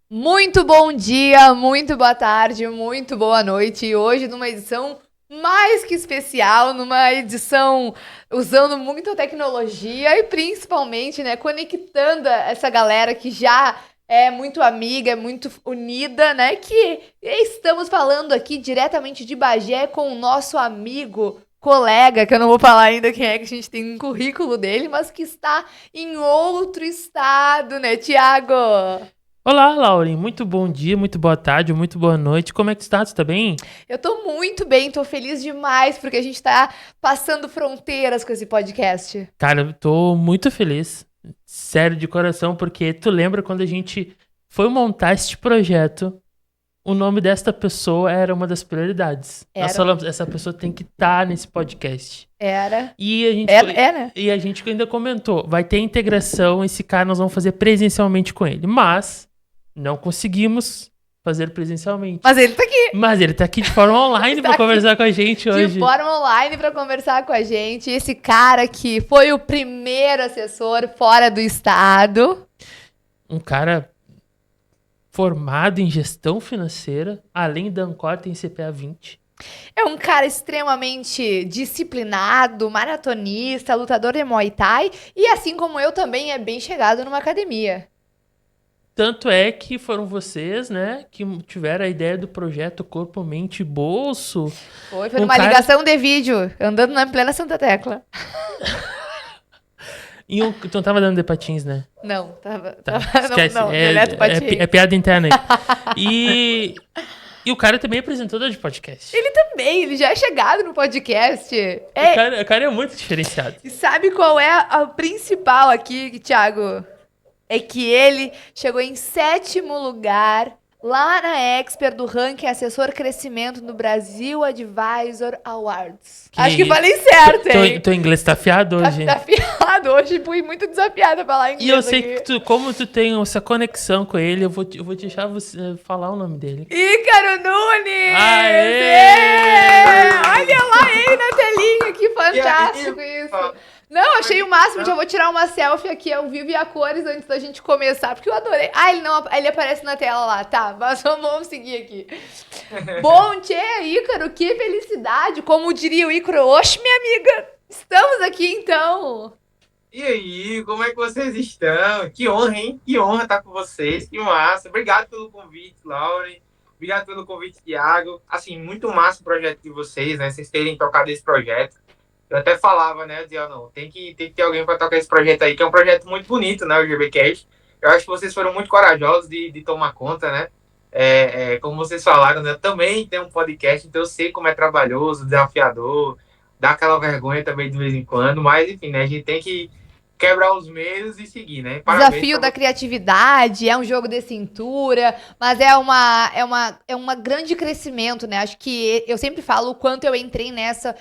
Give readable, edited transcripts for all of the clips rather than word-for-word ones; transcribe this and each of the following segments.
Muito bom dia, muito boa tarde, muito boa noite. E hoje numa edição mais que especial, numa edição usando muita tecnologia e principalmente, né, conectando essa galera que já é muito amiga, é muito unida, né, que estamos falando aqui diretamente de Bagé com o nosso amigo, colega, que eu não vou falar ainda quem é, que a gente tem um currículo dele, mas que está em outro estado, né, Thiago? Olá, Lauren. Muito bom dia, muito boa tarde, muito boa noite. Como é que está? Você tá bem? Eu tô muito bem, tô feliz demais, porque a gente tá passando fronteiras com esse podcast. Cara, eu tô muito feliz. Sério, de coração, porque tu lembra quando a gente foi montar este projeto, o nome desta pessoa era uma das prioridades. Era. Nós falamos, essa pessoa tem que estar nesse podcast. Era. E a gente, né? E a gente ainda comentou, vai ter integração, esse cara nós vamos fazer presencialmente com ele. Mas não conseguimos fazer presencialmente. Mas ele tá aqui. Mas ele tá aqui de forma online pra conversar com a gente hoje. De forma online pra conversar com a gente. Esse cara que foi o primeiro assessor fora do estado. Um cara formado em gestão financeira, além da Ancor tem CPA 20. É um cara extremamente disciplinado, maratonista, lutador de Muay Thai. E assim como eu também é bem chegado numa academia. Tanto é que foram vocês, né, que tiveram a ideia do projeto Corpo, Mente e Bolso. Foi numa ligação de vídeo, andando na plena Santa Tecla. E tu não tava dando de patins, né? Não, tava. Esquece. Não, deleto patins. É piada interna aí. E o cara também é apresentador de podcast. Ele também, ele já é chegado no podcast. O cara é muito diferenciado. E sabe qual é a principal aqui, Thiago? É que ele chegou em 7º lugar lá na Expert do ranking Assessor Crescimento no Brasil Advisor Awards. Acho que falei certo, hein? Teu inglês tá afiado hoje. Tá afiado hoje, fui muito desafiada a falar inglês. E eu sei aqui. que como tu tem essa conexão com ele, eu vou deixar você falar o nome dele. Ícaro Nunes! Aê! Olha lá ele na telinha, que fantástico isso. Não, achei o máximo, já vou tirar uma selfie aqui ao vivo e a cores antes da gente começar, porque eu adorei. Ah, ele aparece na tela lá, tá, mas vamos seguir aqui. Bom, tchê, Ícaro, que felicidade, como diria o Ícaro, oxe, minha amiga, estamos aqui então. E aí, como é que vocês estão? Que honra, hein? Que honra estar com vocês, que massa. Obrigado pelo convite, Lauren. Obrigado pelo convite, Thiago. Assim, muito massa o projeto de vocês, né? Vocês terem tocado esse projeto. Eu até falava, né? Eu dizia, não, tem que ter alguém para tocar esse projeto aí, que é um projeto muito bonito, né? O GBcast. Eu acho que vocês foram muito corajosos de tomar conta, né? Como vocês falaram, né? Eu também tenho um podcast, então eu sei como é trabalhoso, desafiador, dá aquela vergonha também de vez em quando, mas enfim, né? A gente tem que quebrar os medos e seguir, né? Parabéns. Desafio da criatividade, é um jogo de cintura, mas é uma grande crescimento, né? Acho que eu sempre falo o quanto eu entrei nessa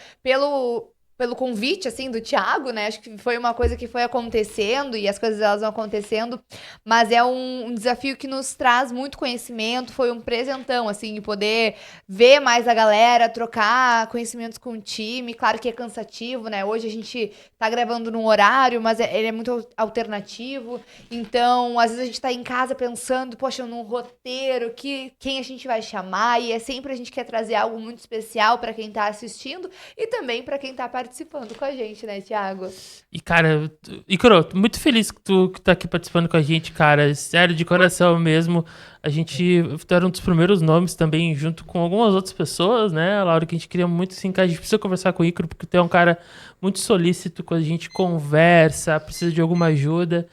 pelo convite, assim, do Thiago, né? Acho que foi uma coisa que foi acontecendo e as coisas elas vão acontecendo, mas é um desafio que nos traz muito conhecimento, foi um presentão, assim, de poder ver mais a galera, trocar conhecimentos com o time. Claro que é cansativo, né? Hoje a gente tá gravando num horário, mas ele é muito alternativo, então às vezes a gente tá em casa pensando, poxa, num roteiro, quem a gente vai chamar, e é sempre a gente quer trazer algo muito especial pra quem tá assistindo e também pra quem tá participando com a gente, né, Thiago? E, cara, Ícaro, muito feliz que tu tá aqui participando com a gente, cara. Sério, de coração mesmo. A gente era um dos primeiros nomes também, junto com algumas outras pessoas, né, Laura, que a gente queria muito se encaixar. A gente precisa conversar com o Ícaro, porque tu é um cara muito solícito quando a gente conversa, precisa de alguma ajuda.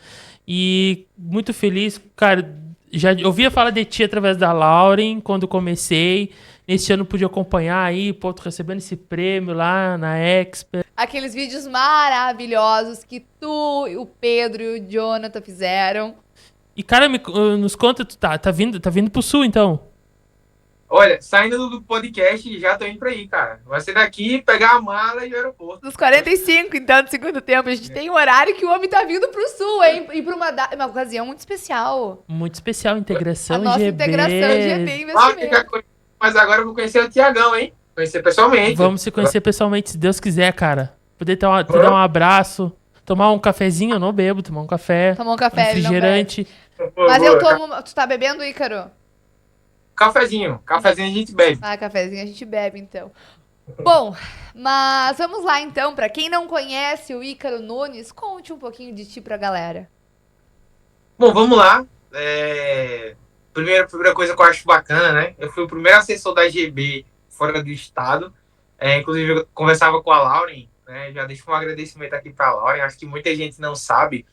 E muito feliz, cara. Já ouvia falar de ti através da Lauren quando comecei. Neste ano pude acompanhar aí, pô, tô recebendo esse prêmio lá na Expert. Aqueles vídeos maravilhosos que tu, o Pedro e o Jonathan fizeram. E, cara, nos conta, tu tá vindo pro sul, então? Olha, saindo do podcast, já tô indo pra aí, cara. Vai ser daqui, pegar a mala e ir ao aeroporto. Nos 45, então, do segundo tempo. A gente tem um horário que o homem tá vindo pro sul, hein? E pra uma ocasião muito especial. Muito especial, integração A nossa GB. integração GB investimento. Mas agora eu vou conhecer o Tiagão, hein? Conhecer pessoalmente. Vamos se conhecer pessoalmente, se Deus quiser, cara. Poder te dar um abraço, tomar um cafezinho, eu não bebo, tomar um café. Tomar um café, refrigerante. Boa, Mas eu boa. tomo. Tu tá bebendo, Ícaro? Cafezinho a gente bebe. Ah, cafezinho a gente bebe, então. Bom, mas vamos lá então. Pra quem não conhece o Ícaro Nunes, conte um pouquinho de ti pra galera. Bom, vamos lá. Primeira coisa que eu acho bacana, né? Eu fui o primeiro assessor da GB fora do estado. Inclusive, eu conversava com a Lauren, né? Já deixo um agradecimento aqui para a Lauren. Acho que muita gente não sabe,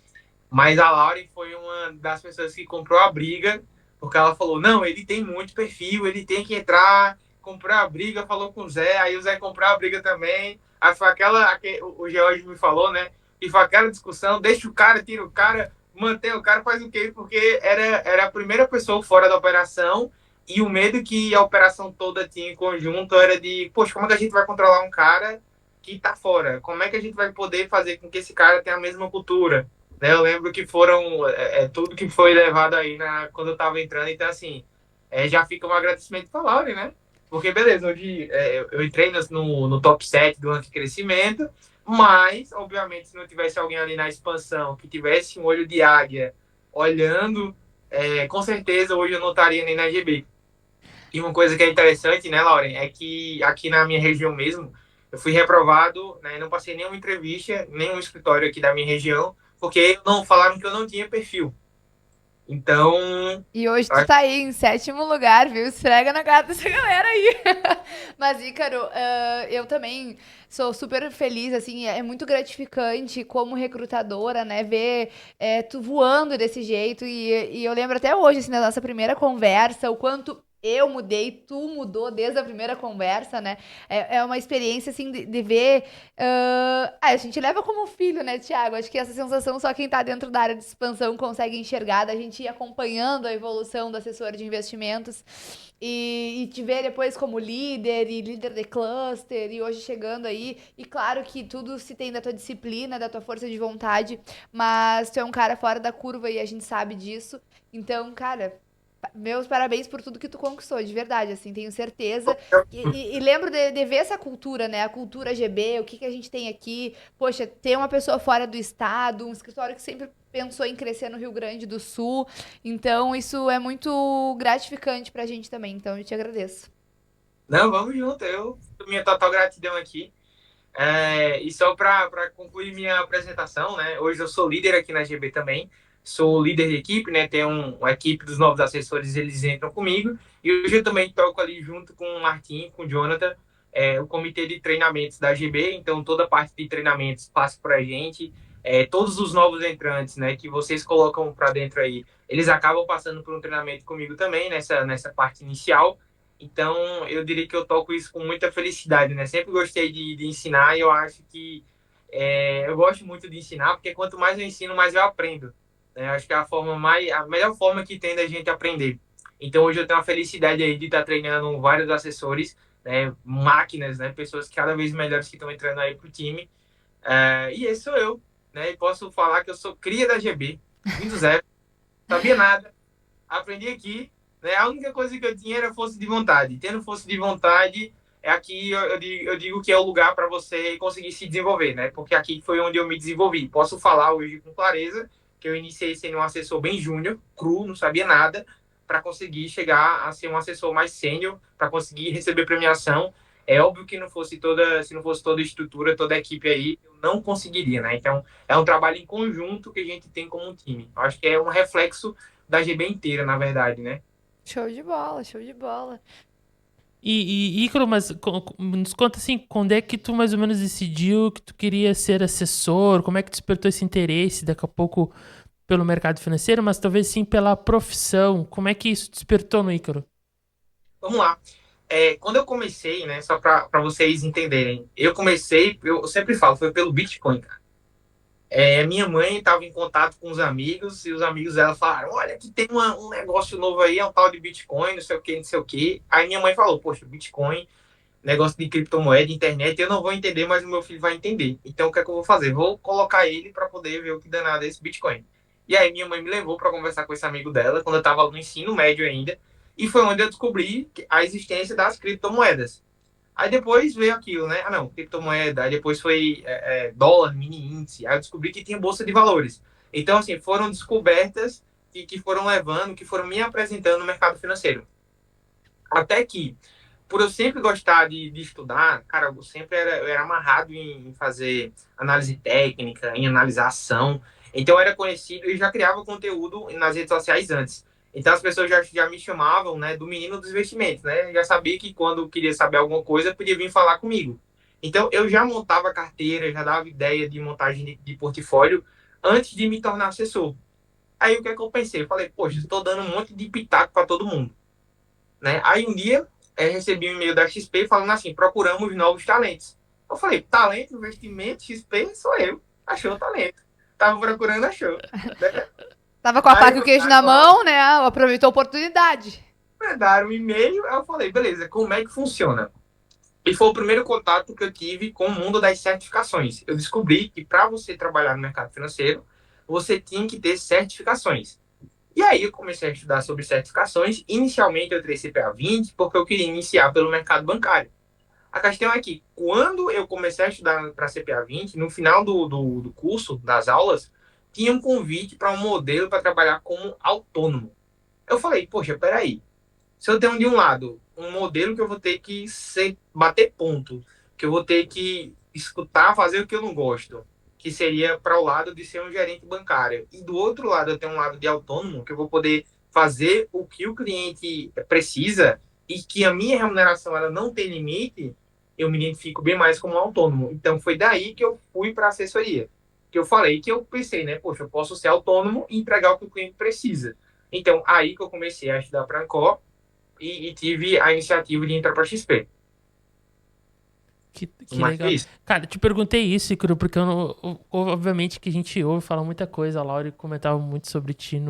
mas a Lauren foi uma das pessoas que comprou a briga, porque ela falou: não, ele tem muito perfil, ele tem que entrar. Comprou a briga, falou com o Zé, aí o Zé comprou a briga também. Aí foi o George me falou, né? E foi aquela discussão: deixa o cara, tira o cara, mantém o cara, faz o quê? Porque era a primeira pessoa fora da operação e o medo que a operação toda tinha em conjunto era de: poxa, como é que a gente vai controlar um cara que tá fora? Como é que a gente vai poder fazer com que esse cara tenha a mesma cultura? Né, eu lembro que foram tudo que foi levado aí quando eu tava entrando. Então, assim, já fica um agradecimento para a Lauren, né? Porque, beleza, hoje eu entrei no top 7 do ranking de crescimento, mas, obviamente, se não tivesse alguém ali na expansão que tivesse um olho de águia olhando, com certeza hoje eu não estaria nem na GB. E uma coisa que é interessante, né, Lauren, é que aqui na minha região mesmo, eu fui reprovado, né, não passei nenhuma entrevista, nenhum escritório aqui da minha região, porque não falaram que eu não tinha perfil. Então, E hoje tu tá aí em sétimo lugar, viu? Esfrega na cara dessa galera aí. Mas, Ícaro, eu também sou super feliz, assim, é muito gratificante como recrutadora, né? Ver tu voando desse jeito. E eu lembro até hoje, assim, da nossa primeira conversa, o quanto eu mudei, tu mudou desde a primeira conversa, né? É uma experiência, assim, de ver. A gente leva como filho, né, Thiago? Acho que essa sensação só quem tá dentro da área de expansão consegue enxergar, da gente ir acompanhando a evolução do assessor de investimentos e te ver depois como líder e líder de cluster e hoje chegando aí. E claro que tudo se tem da tua disciplina, da tua força de vontade, mas tu é um cara fora da curva e a gente sabe disso. Então, cara, meus parabéns por tudo que tu conquistou, de verdade, assim, tenho certeza. E lembro de ver essa cultura, né? A cultura GB, o que a gente tem aqui. Poxa, ter uma pessoa fora do estado, um escritório que sempre pensou em crescer no Rio Grande do Sul. Então, isso é muito gratificante pra gente também. Então, eu te agradeço. não, vamos junto. Minha total gratidão aqui. E só para concluir minha apresentação, né? Hoje eu sou líder aqui na GB também. Sou líder de equipe, né? Tem uma equipe dos novos assessores, eles entram comigo. E hoje eu também toco ali junto com o Martim, com o Jonathan, o comitê de treinamentos da GB. Então, toda a parte de treinamentos passa para a gente. Todos os novos entrantes, né? Que vocês colocam para dentro aí, eles acabam passando por um treinamento comigo também, nessa parte inicial. Então, eu diria que eu toco isso com muita felicidade, né? Sempre gostei de ensinar e eu acho que eu gosto muito de ensinar, porque quanto mais eu ensino, mais eu aprendo. Né? Eu acho que é a melhor forma que tem da gente aprender. Então, hoje eu tenho a felicidade aí de estar treinando vários assessores, né? Máquinas, né? Pessoas cada vez melhores que estão entrando aí para o time. E esse sou eu, né? E posso falar que eu sou cria da GB, vim do zero, não sabia nada, aprendi aqui, né? A única coisa que eu tinha era força de vontade. Tendo força de vontade, aqui eu digo que é o lugar para você conseguir se desenvolver, né? Porque aqui foi onde eu me desenvolvi. Posso falar hoje com clareza que eu iniciei sendo um assessor bem júnior, cru, não sabia nada, para conseguir chegar a ser um assessor mais sênior, para conseguir receber premiação. É óbvio que se não fosse toda a estrutura, toda a equipe aí, eu não conseguiria, né? Então, é um trabalho em conjunto que a gente tem como um time. Eu acho que é um reflexo da GB inteira, na verdade, né? Show de bola, show de bola. Ícaro, mas nos conta assim, quando é que tu mais ou menos decidiu que tu queria ser assessor? Como é que despertou esse interesse daqui a pouco pelo mercado financeiro, mas talvez sim pela profissão? Como é que isso despertou no Ícaro? Vamos lá. Quando eu comecei, né, só para vocês entenderem, eu sempre falo, foi pelo Bitcoin, cara. Minha mãe estava em contato com os amigos e os amigos dela falaram: olha, aqui tem um negócio novo aí, é um tal de Bitcoin, não sei o que, não sei o que. Aí minha mãe falou: poxa, Bitcoin, negócio de criptomoeda, internet, eu não vou entender, mas o meu filho vai entender. Então o que é que eu vou fazer? Vou colocar ele para poder ver o que danado é esse Bitcoin. E aí minha mãe me levou para conversar com esse amigo dela, quando eu estava no ensino médio ainda, e foi onde eu descobri a existência das criptomoedas. Aí depois veio aquilo, né? Ah, não, criptomoeda. Aí depois foi dólar, mini índice. Aí eu descobri que tinha bolsa de valores. Então, assim, foram descobertas que foram levando, que foram me apresentando no mercado financeiro. Até que, por eu sempre gostar de estudar, cara, eu era amarrado em fazer análise técnica, em analisar ação. Então, eu era conhecido e já criava conteúdo nas redes sociais antes. Então, as pessoas já me chamavam, né, do menino dos investimentos, né? Já sabia que quando queria saber alguma coisa, podia vir falar comigo. Então, eu já montava carteira, já dava ideia de montagem de portfólio antes de me tornar assessor. Aí, o que é que eu pensei? Eu falei, poxa, estou dando um monte de pitaco para todo mundo, né? Aí um dia recebi um e-mail da XP falando assim, procuramos novos talentos. Eu falei, talento, investimento, XP, sou eu. Achou o talento. Tava procurando, achou. Né? Tava com a Aí faca e o queijo na mão, né? Aproveitou a oportunidade. mandaram um e-mail, aí eu falei, beleza, como é que funciona? E foi o primeiro contato que eu tive com o mundo das certificações. Eu descobri que para você trabalhar no mercado financeiro, você tinha que ter certificações. E aí eu comecei a estudar sobre certificações. Inicialmente eu entrei CPA 20 porque eu queria iniciar pelo mercado bancário. A questão é que quando eu comecei a estudar para CPA 20, no final do curso, das aulas, tinha um convite para um modelo para trabalhar como autônomo. Eu falei, poxa, peraí. Se eu tenho de um lado um modelo que eu vou ter que bater ponto, que eu vou ter que escutar, fazer o que eu não gosto, que seria para o lado de ser um gerente bancário, e do outro lado eu tenho um lado de autônomo, que eu vou poder fazer o que o cliente precisa e que a minha remuneração ela não tem limite, eu me identifico bem mais como autônomo. Então foi daí que eu fui para a assessoria, que eu falei que eu pensei, né, poxa, eu posso ser autônomo e entregar o que o cliente precisa. Então aí que eu comecei a estudar para a Ancor, e tive a iniciativa de entrar para XP. Que Mas legal. foi isso. Cara, te perguntei isso, Icaro, porque obviamente que a gente ouve falar muita coisa. A Laura comentava muito sobre ti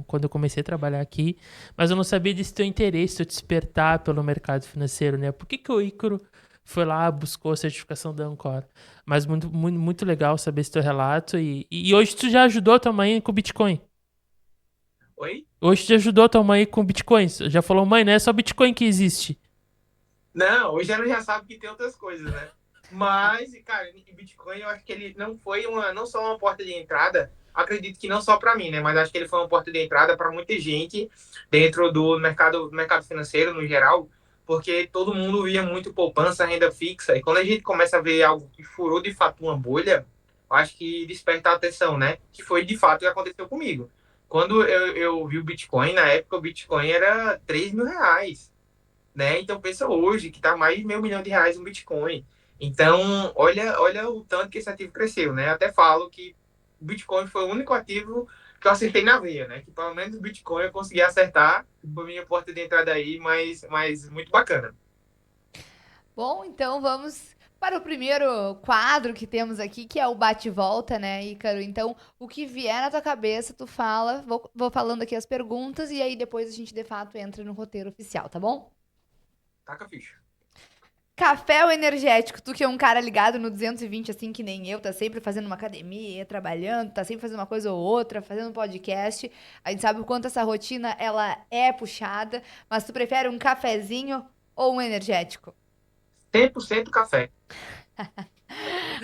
quando eu comecei a trabalhar aqui, mas eu não sabia desse teu interesse, teu despertar pelo mercado financeiro, né? Por que o Icaro foi lá, buscou a certificação da Ancor? Mas muito legal saber esse teu relato. E hoje tu já ajudou a tua mãe com o Bitcoin. Oi? Hoje tu já ajudou a tua mãe com Bitcoins. Já falou, mãe, não é só Bitcoin que existe. Não, hoje ela já sabe que tem outras coisas, né? Mas, cara, o Bitcoin eu acho que ele não foi não só uma porta de entrada, acredito que não só para mim, né? Mas acho que ele foi uma porta de entrada para muita gente dentro do mercado financeiro no geral, porque todo mundo via muito poupança, renda fixa, e quando a gente começa a ver algo que furou de fato uma bolha, eu acho que desperta a atenção, né? Que foi de fato o que aconteceu comigo. Quando eu vi o Bitcoin, na época o Bitcoin era R$ 3.000, né? Então pensa hoje que está mais de R$ 500.000 no Bitcoin. Então, olha o tanto que esse ativo cresceu, né? Até falo que o Bitcoin foi o único ativo que eu acertei na veia, né? Que pelo menos o Bitcoin eu consegui acertar, foi minha porta de entrada aí, mas muito bacana. Bom, então vamos para o primeiro quadro que temos aqui, que é o bate-volta, né, Ícaro? Então, o que vier na tua cabeça, tu fala, vou falando aqui as perguntas e aí depois a gente de fato entra no roteiro oficial, tá bom? Taca a ficha. Café ou energético? Tu que é um cara ligado no 220, assim que nem eu, tá sempre fazendo uma academia, trabalhando, tá sempre fazendo uma coisa ou outra, fazendo um podcast. A gente sabe o quanto essa rotina, ela é puxada, mas tu prefere um cafezinho ou um energético? 100% café.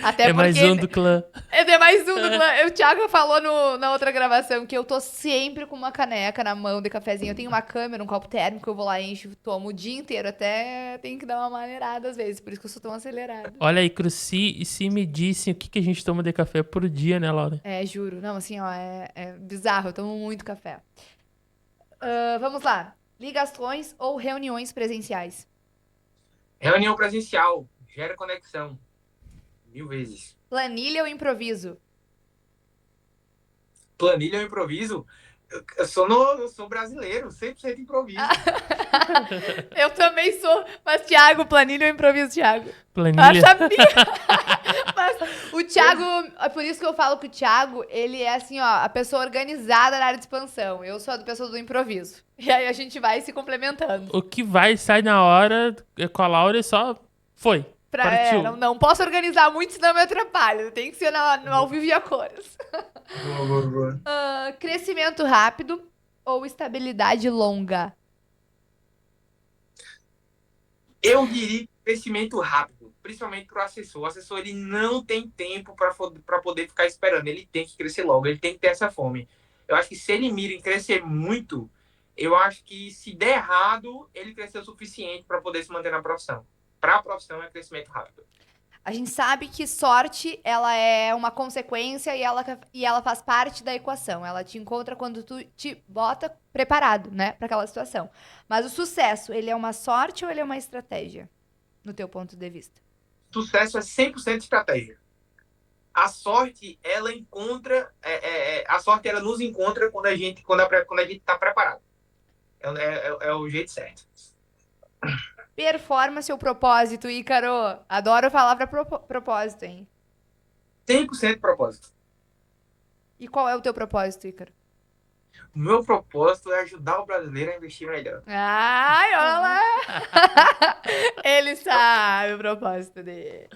Até É mais porque um do clã. é mais um do clã. O Thiago falou na outra gravação que eu tô sempre com uma caneca na mão de cafezinho. Eu tenho uma câmera, um copo térmico, eu vou lá e encho, tomo o dia inteiro. Até tenho que dar uma maneirada às vezes, por isso que eu sou tão acelerada. Olha aí, Cruz, se me dissem o que a gente toma de café por dia, né, Laura? É, juro. Não, assim, ó, é bizarro. Eu tomo muito café. Vamos lá. Ligações ou reuniões presenciais? Reunião presencial, gera conexão. 1000 vezes. Planilha ou improviso? Planilha ou improviso? Eu sou brasileiro, 100% improviso. Eu também sou. Mas, Thiago, planilha ou improviso, Thiago? Planilha. Sabia! Mas o Thiago, é por isso que eu falo que o Thiago, ele é assim, ó, a pessoa organizada na área de expansão. Eu sou a pessoa do improviso. E aí a gente vai se complementando. O que vai, sai na hora, com a Laura e só foi. Partiu. Não posso organizar muito, senão eu me atrapalho. Tem que ser no ao vivo e a cores. Boa. Crescimento rápido ou estabilidade longa? Eu diria crescimento rápido, principalmente para o assessor. O assessor ele não tem tempo para poder ficar esperando. Ele tem que crescer logo, ele tem que ter essa fome. Eu acho que se ele mira em crescer muito, eu acho que se der errado, ele cresceu o suficiente para poder se manter na profissão. Para a profissão é crescimento rápido. A gente sabe que sorte, ela é uma consequência e ela faz parte da equação. Ela te encontra quando tu te bota preparado, né, para aquela situação. Mas o sucesso, ele é uma sorte ou ele é uma estratégia, no teu ponto de vista? Sucesso é 100% estratégia. A sorte, a sorte, ela nos encontra quando a gente está preparado. É o jeito certo. Performance ou propósito, Ícaro? Adoro a palavra propósito, hein? 100% propósito. E qual é o teu propósito, Ícaro? O meu propósito é ajudar o brasileiro a investir melhor. Ai, olha! Ele sabe o propósito dele.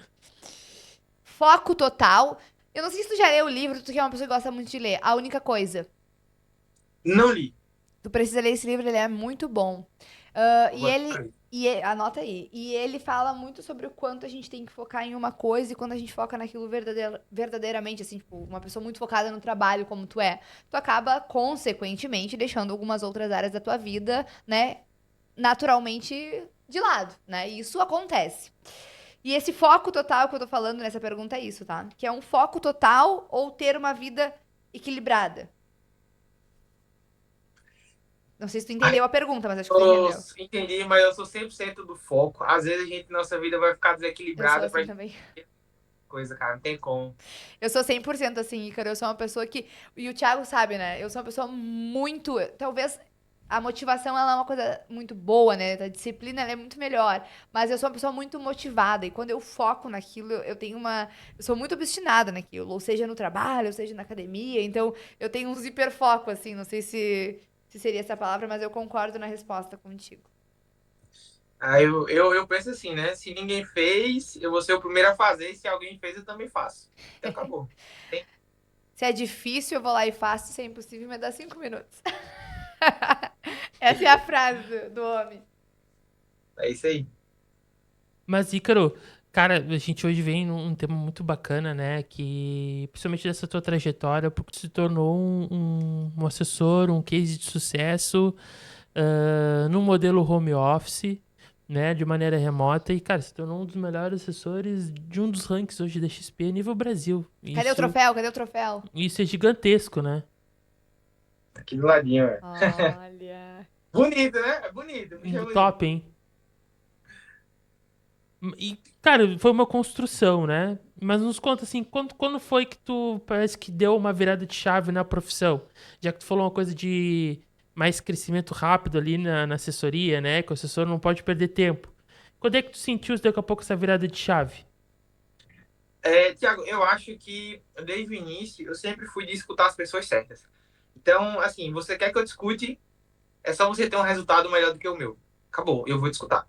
Foco total. Eu não sei se tu já leu o livro, tu que é uma pessoa que gosta muito de ler. A Única Coisa. Não li. Tu precisa ler esse livro, ele é muito bom. Anota aí. E ele fala muito sobre o quanto a gente tem que focar em uma coisa e quando a gente foca naquilo verdadeiramente, assim, tipo, uma pessoa muito focada no trabalho como tu é, tu acaba, consequentemente, deixando algumas outras áreas da tua vida, né, naturalmente de lado, né? E isso acontece. E esse foco total que eu tô falando nessa pergunta é isso, tá? Que é um foco total ou ter uma vida equilibrada. Não sei se tu entendeu a pergunta, mas acho que tu Eu entendeu. entendi, mas eu sou 100% do foco. Às vezes nossa vida vai ficar Eu sou desequilibrada pra assim gente também. coisa, cara. Não tem como. Eu sou 100% assim, Ícaro. Eu sou uma pessoa que. E o Thiago sabe, né? Eu sou uma pessoa muito. Talvez a motivação ela é uma coisa muito boa, né? A disciplina ela é muito melhor. Mas eu sou uma pessoa muito motivada. E quando eu foco naquilo, eu tenho uma. Eu sou muito obstinada naquilo. Ou seja, no trabalho, ou seja, na academia. Então, eu tenho uns hiperfoco, assim. Não sei se seria essa palavra, mas eu concordo na resposta contigo. Aí eu penso assim, né? Se ninguém fez, eu vou ser o primeiro a fazer. E se alguém fez, eu também faço. Então acabou. Se é difícil, eu vou lá e faço. Se é impossível, me dá 5 minutos. Essa é a frase do homem. É isso aí. Mas, Ícaro, cara, a gente hoje vem num tema muito bacana, né? Que, principalmente dessa tua trajetória, porque tu se tornou um assessor, um case de sucesso, no modelo home office, né? De maneira remota. E, cara, se tornou um dos melhores assessores de um dos rankings hoje da XP a nível Brasil. Cadê o troféu? Cadê o troféu? Isso é gigantesco, né? Aqui do ladinho, velho. Olha. Bonito, né? É bonito. Bicho é bonito. Top, hein? E, cara, foi uma construção, né? Mas nos conta assim, quando foi que tu parece que deu uma virada de chave na profissão? Já que tu falou uma coisa de mais crescimento rápido ali na assessoria, né? Que o assessor não pode perder tempo. Quando é que tu sentiu daqui a pouco essa virada de chave? Tiago, eu acho que desde o início eu sempre fui de escutar as pessoas certas. Então, assim, você quer que eu discute, é só você ter um resultado melhor do que o meu. Acabou, eu vou te escutar.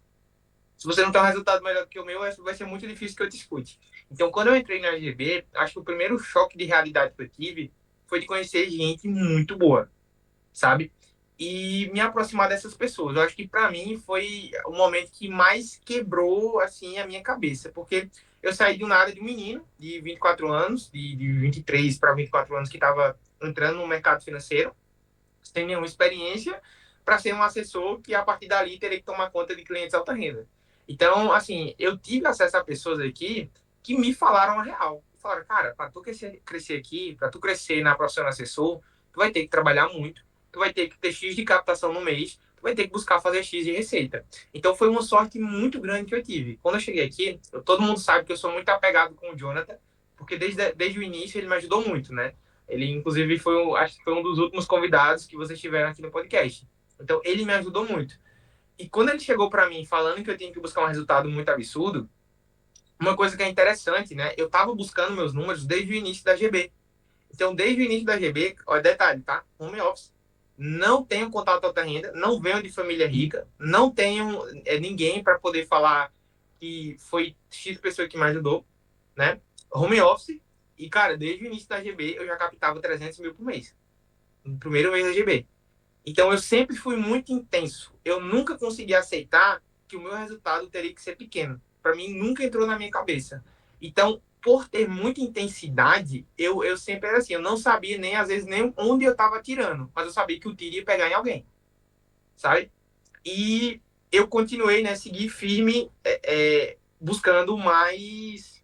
Se você não tem um resultado melhor do que o meu, vai ser muito difícil que eu te escute. Então, quando eu entrei na RGB, acho que o primeiro choque de realidade que eu tive foi de conhecer gente muito boa, sabe? E me aproximar dessas pessoas. Eu acho que para mim foi o momento que mais quebrou assim a minha cabeça, porque eu saí do nada de um menino de 24 anos, de 23 para 24 anos que estava entrando no mercado financeiro, sem nenhuma experiência, para ser um assessor que a partir dali teria que tomar conta de clientes alta renda. Então, assim, eu tive acesso a pessoas aqui que me falaram a real. Falaram, cara, para tu crescer aqui, para tu crescer na profissão de assessor, tu vai ter que trabalhar muito, tu vai ter que ter X de captação no mês, tu vai ter que buscar fazer X de receita. Então, foi uma sorte muito grande que eu tive. Quando eu cheguei aqui, todo mundo sabe que eu sou muito apegado com o Jonathan, porque desde o início ele me ajudou muito, né? Ele, inclusive, acho que foi um dos últimos convidados que vocês tiveram aqui no podcast. Então, ele me ajudou muito. E quando ele chegou para mim falando que eu tinha que buscar um resultado muito absurdo, uma coisa que é interessante, né? Eu estava buscando meus números desde o início da GB. Então, desde o início da GB, olha, detalhe, tá? Home office. Não tenho contato alta renda, não venho de família rica, não tenho ninguém para poder falar que foi X pessoa que me ajudou, né? Home office. E, cara, desde o início da GB, eu já captava 300 mil por mês. No primeiro mês da GB. Então, eu sempre fui muito intenso. Eu nunca consegui aceitar que o meu resultado teria que ser pequeno. Para mim, nunca entrou na minha cabeça. Então, por ter muita intensidade, eu sempre era assim, eu não sabia nem, às vezes, nem onde eu tava atirando, mas eu sabia que o tiro ia pegar em alguém, sabe? E eu continuei, né, seguir firme, buscando mais,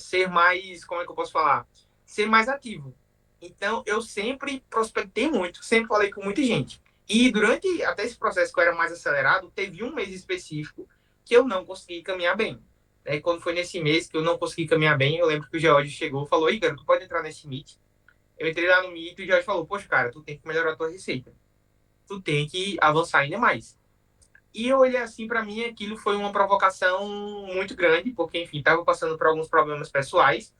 ser mais, como é que eu posso falar? Ser mais ativo. Então, eu sempre prospectei muito, sempre falei com muita gente. E durante até esse processo que eu era mais acelerado, teve um mês específico que eu não consegui caminhar bem. Quando foi nesse mês que eu não consegui caminhar bem, eu lembro que o George chegou e falou: Igor, tu pode entrar nesse Meet? Eu entrei lá no Meet e o George falou: poxa, cara, tu tem que melhorar a tua receita. Tu tem que avançar ainda mais. E eu olhei assim, para mim, aquilo foi uma provocação muito grande, porque, enfim, estava passando por alguns problemas pessoais.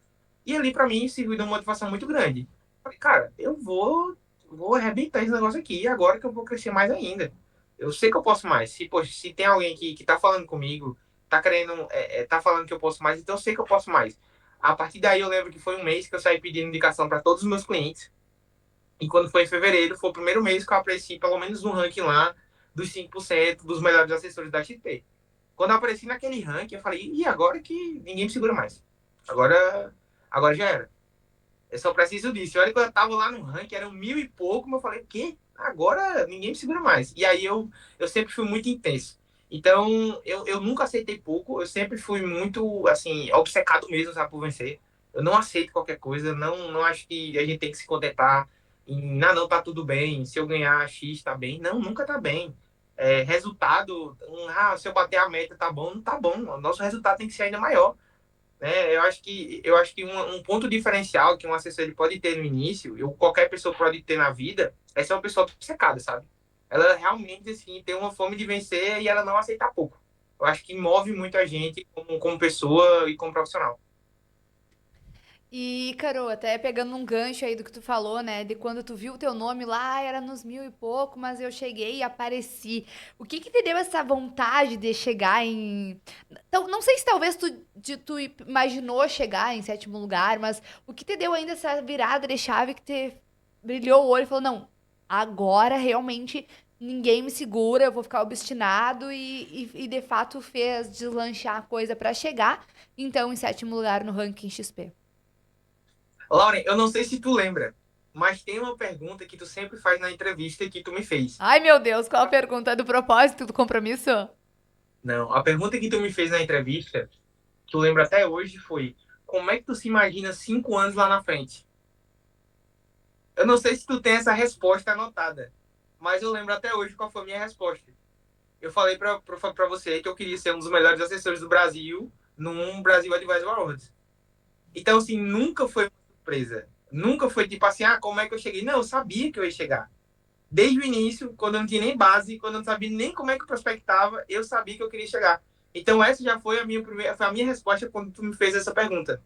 E ali, para mim, serviu de uma motivação muito grande. Falei, cara, vou arrebentar esse negócio aqui, agora que eu vou crescer mais ainda. Eu sei que eu posso mais. Se, poxa, se tem alguém que tá falando comigo, tá querendo, tá falando que eu posso mais, então eu sei que eu posso mais. A partir daí, eu lembro que foi um mês que eu saí pedindo indicação para todos os meus clientes. E quando foi em fevereiro, foi o primeiro mês que eu apareci, pelo menos no ranking lá, dos 5% dos melhores assessores da XP. Quando eu apareci naquele ranking, eu falei, e agora que ninguém me segura mais. Agora já era. Eu só preciso disso. E olha, quando eu tava lá no ranking, eram 1.000 e pouco, mas eu falei, o quê? Agora ninguém me segura mais. E aí eu sempre fui muito intenso. Então, eu nunca aceitei pouco, eu sempre fui muito, assim, obcecado mesmo, sabe, por vencer. Eu não aceito qualquer coisa, não acho que a gente tem que se contentar em, não, tá tudo bem, se eu ganhar X, tá bem. Não, nunca tá bem. Resultado, se eu bater a meta, tá bom, não tá bom. O nosso resultado tem que ser ainda maior, né? Eu acho que um ponto diferencial que um assessor ele pode ter no início, ou qualquer pessoa pode ter na vida, é ser uma pessoa obcecada, sabe? Ela realmente, assim, tem uma fome de vencer e ela não aceita pouco. Eu acho que move muito a gente como pessoa e como profissional. E, Carol, até pegando um gancho aí do que tu falou, né? De quando tu viu o teu nome lá, era nos 1.000 e pouco, mas eu cheguei e apareci. O que que te deu essa vontade de chegar em... Então, não sei se talvez tu imaginou chegar em sétimo lugar, mas o que te deu ainda essa virada de chave que te brilhou o olho e falou, não, agora realmente ninguém me segura, eu vou ficar obstinado e de fato fez deslanchar a coisa pra chegar, então, em sétimo lugar no ranking XP. Lauren, eu não sei se tu lembra, mas tem uma pergunta que tu sempre faz na entrevista que tu me fez. Ai, meu Deus, qual a pergunta do propósito do compromisso? Não, a pergunta que tu me fez na entrevista, que eu lembro até hoje, foi: como é que tu se imagina 5 anos lá na frente? Eu não sei se tu tem essa resposta anotada, mas eu lembro até hoje qual foi a minha resposta. Eu falei pra você que eu queria ser um dos melhores assessores do Brasil num Brasil Advisor Awards. Então, assim, nunca foi uma surpresa. Nunca foi tipo assim, como é que eu cheguei? Não, eu sabia que eu ia chegar. Desde o início, quando eu não tinha nem base, quando eu não sabia nem como é que eu prospectava, eu sabia que eu queria chegar. Então, essa já foi foi a minha resposta quando tu me fez essa pergunta.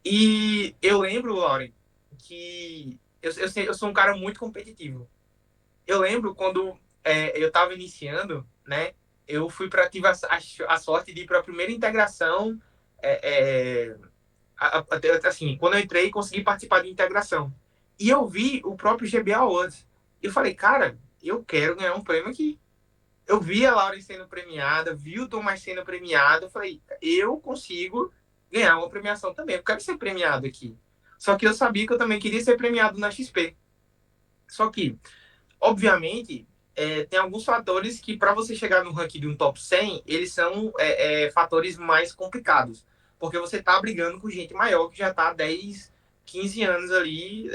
E eu lembro, Lauren, que eu sou um cara muito competitivo. Eu lembro quando eu estava iniciando, né? Eu fui para tive a sorte de ir para a primeira integração. É, é, assim, quando eu entrei, consegui participar de integração. E eu vi o próprio GBA Awards. Eu falei, cara, eu quero ganhar um prêmio aqui. Eu vi a Lauren sendo premiada, vi o Thomas sendo premiado. Eu falei, eu consigo ganhar uma premiação também. Eu quero ser premiado aqui. Só que eu sabia que eu também queria ser premiado na XP. Só que, obviamente, tem alguns fatores que, para você chegar no ranking de um top 100, eles são fatores mais complicados. Porque você está brigando com gente maior que já está há 10, 15 anos ali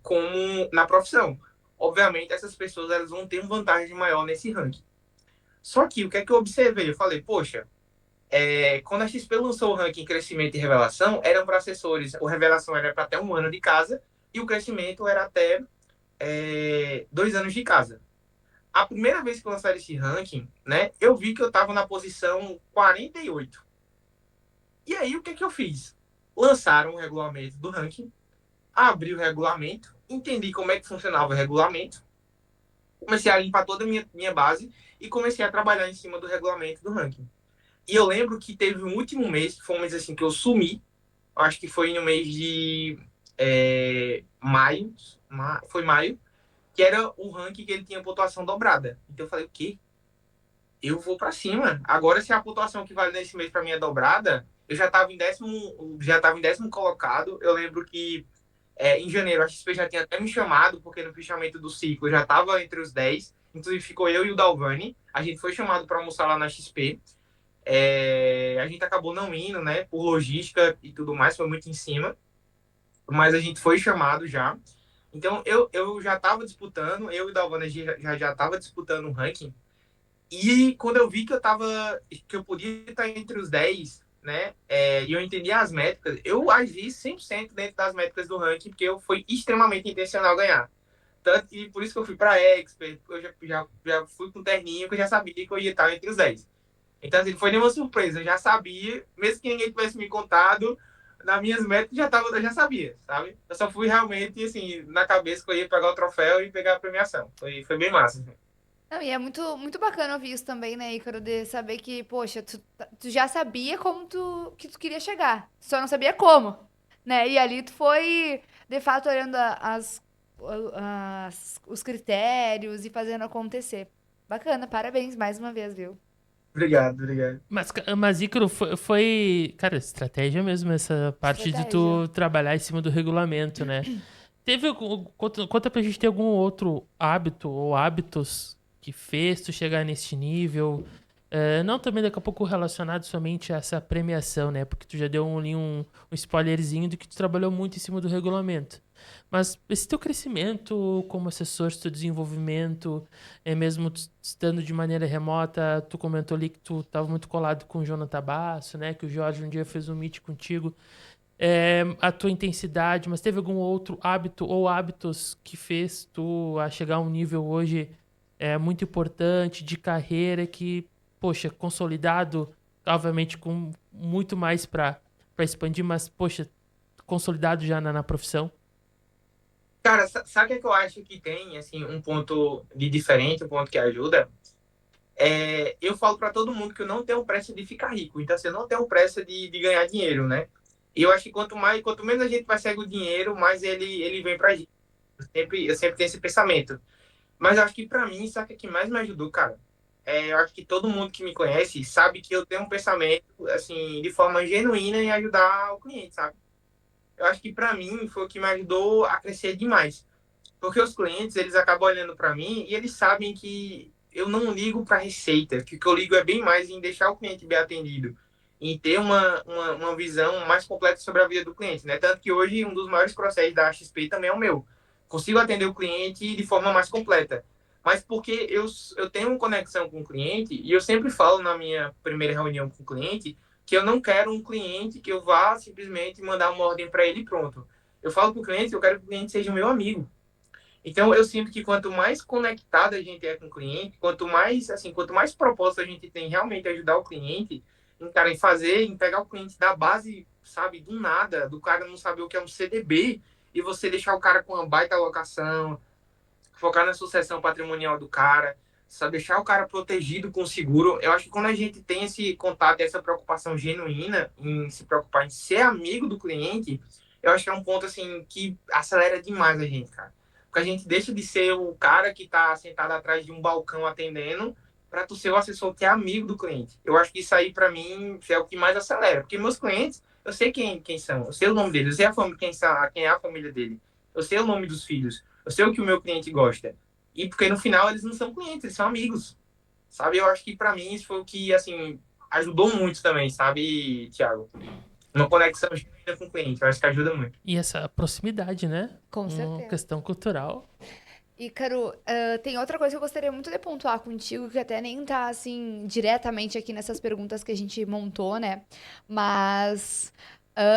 como na profissão. Obviamente, essas pessoas elas vão ter uma vantagem maior nesse ranking. Só que o que é que eu observei? Eu falei, poxa, quando a XP lançou o ranking Crescimento e Revelação, eram para assessores, o Revelação era para até 1 ano de casa e o Crescimento era até 2 anos de casa. A primeira vez que lançaram esse ranking, né, eu vi que eu estava na posição 48. E aí, o que é que eu fiz? Lançaram o regulamento do ranking, abri o regulamento, entendi como é que funcionava o regulamento, comecei a limpar toda a minha base e comecei a trabalhar em cima do regulamento do ranking. E eu lembro que teve um último mês, que foi um mês assim que eu sumi, acho que foi no mês de maio, foi maio, que era o ranking que ele tinha pontuação dobrada. Então eu falei, o quê? Eu vou para cima. Agora, se a pontuação que vale nesse mês para mim é dobrada, eu já tava em 10º colocado. Eu lembro que em janeiro a XP já tinha até me chamado, porque no fechamento do ciclo eu já estava entre os 10. Inclusive ficou eu e o Dalvani. A gente foi chamado para almoçar lá na XP. A gente acabou não indo, né? Por logística e tudo mais, foi muito em cima. Mas a gente foi chamado já. Então eu já estava disputando, eu e o Dalvani já estava disputando o ranking. E quando eu vi que eu podia estar entre os 10, né? E eu entendi as métricas, eu agi 100% dentro das métricas do ranking, porque eu fui extremamente intencional ganhar. Tanto, e por isso que eu fui para Expert, eu já fui com terninho, que eu já sabia que eu ia estar entre os 10. Então, assim, não foi nenhuma surpresa, eu já sabia, mesmo que ninguém tivesse me contado, nas minhas metas eu já sabia, sabe? Eu só fui realmente, assim, na cabeça que eu ia pegar o troféu e pegar a premiação. Foi bem massa. Assim. Não, e é muito, muito bacana ouvir isso também, né, Ícaro, de saber que, poxa, tu já sabia que tu queria chegar, só não sabia como, né? E ali tu foi, de fato, olhando os critérios e fazendo acontecer. Bacana, parabéns mais uma vez, viu? Obrigado, obrigado. Mas Ícaro, cara, estratégia mesmo essa parte de Estratégia. tu trabalhar em cima do regulamento, né? Conta pra gente, tem algum outro hábito ou hábitos que fez tu chegar nesse nível? Não também daqui a pouco relacionado somente a essa premiação, né? Porque tu já deu um spoilerzinho de que tu trabalhou muito em cima do regulamento. Mas esse teu crescimento como assessor, esse teu desenvolvimento, mesmo estando de maneira remota, tu comentou ali que tu estava muito colado com o Jonathan Basso, né? Que o Jorge um dia fez um meet contigo. A tua intensidade, mas teve algum outro hábito ou hábitos que fez tu a chegar a um nível hoje muito importante de carreira que, poxa, consolidado, obviamente com muito mais para expandir, mas, poxa, consolidado já na profissão? Cara, sabe o que é que eu acho que tem, assim, um ponto de diferente, um ponto que ajuda? Eu falo para todo mundo que eu não tenho pressa de ficar rico. Então, assim, eu não tenho pressa de ganhar dinheiro, né? E eu acho que quanto menos a gente vai seguir o dinheiro, mais ele vem pra gente. Eu sempre tenho esse pensamento. Mas eu acho que para mim, sabe o que mais me ajudou, cara? Eu acho que todo mundo que me conhece sabe que eu tenho um pensamento, assim, de forma genuína em ajudar o cliente, sabe? Eu acho que para mim foi o que me ajudou a crescer demais. Porque os clientes, eles acabam olhando para mim e eles sabem que eu não ligo para receita, que o que eu ligo é bem mais em deixar o cliente bem atendido, em ter uma visão mais completa sobre a vida do cliente, né? Tanto que hoje um dos maiores processos da XP também é o meu. Consigo atender o cliente de forma mais completa. Mas porque eu tenho uma conexão com o cliente e eu sempre falo na minha primeira reunião com o cliente que eu não quero um cliente que eu vá simplesmente mandar uma ordem para ele e pronto. Eu falo para o cliente que eu quero que o cliente seja o meu amigo. Então, eu sinto que quanto mais conectado a gente é com o cliente, quanto mais propósito a gente tem realmente ajudar o cliente, em pegar o cliente da base, sabe, do nada, do cara não saber o que é um CDB, e você deixar o cara com uma baita alocação, focar na sucessão patrimonial do cara, sabe, deixar o cara protegido com seguro. Eu acho que quando a gente tem esse contato, essa preocupação genuína em se preocupar em ser amigo do cliente, eu acho que é um ponto, assim, que acelera demais a gente, cara. Porque a gente deixa de ser o cara que está sentado atrás de um balcão atendendo para tu ser o assessor que é amigo do cliente. Eu acho que isso aí, para mim, é o que mais acelera. Porque meus clientes, eu sei quem são, eu sei o nome deles, eu sei quem é a família dele, eu sei o nome dos filhos, eu sei o que o meu cliente gosta. E porque no final eles não são clientes, eles são amigos. Sabe? Eu acho que para mim isso foi o que, assim, ajudou muito também, sabe, Thiago? Uma conexão genuína com o cliente, eu acho que ajuda muito. E essa proximidade, né? Com Uma certeza. questão cultural. Ícaro, tem outra coisa que eu gostaria muito de pontuar contigo, que até nem tá, assim, diretamente aqui nessas perguntas que a gente montou, né? Mas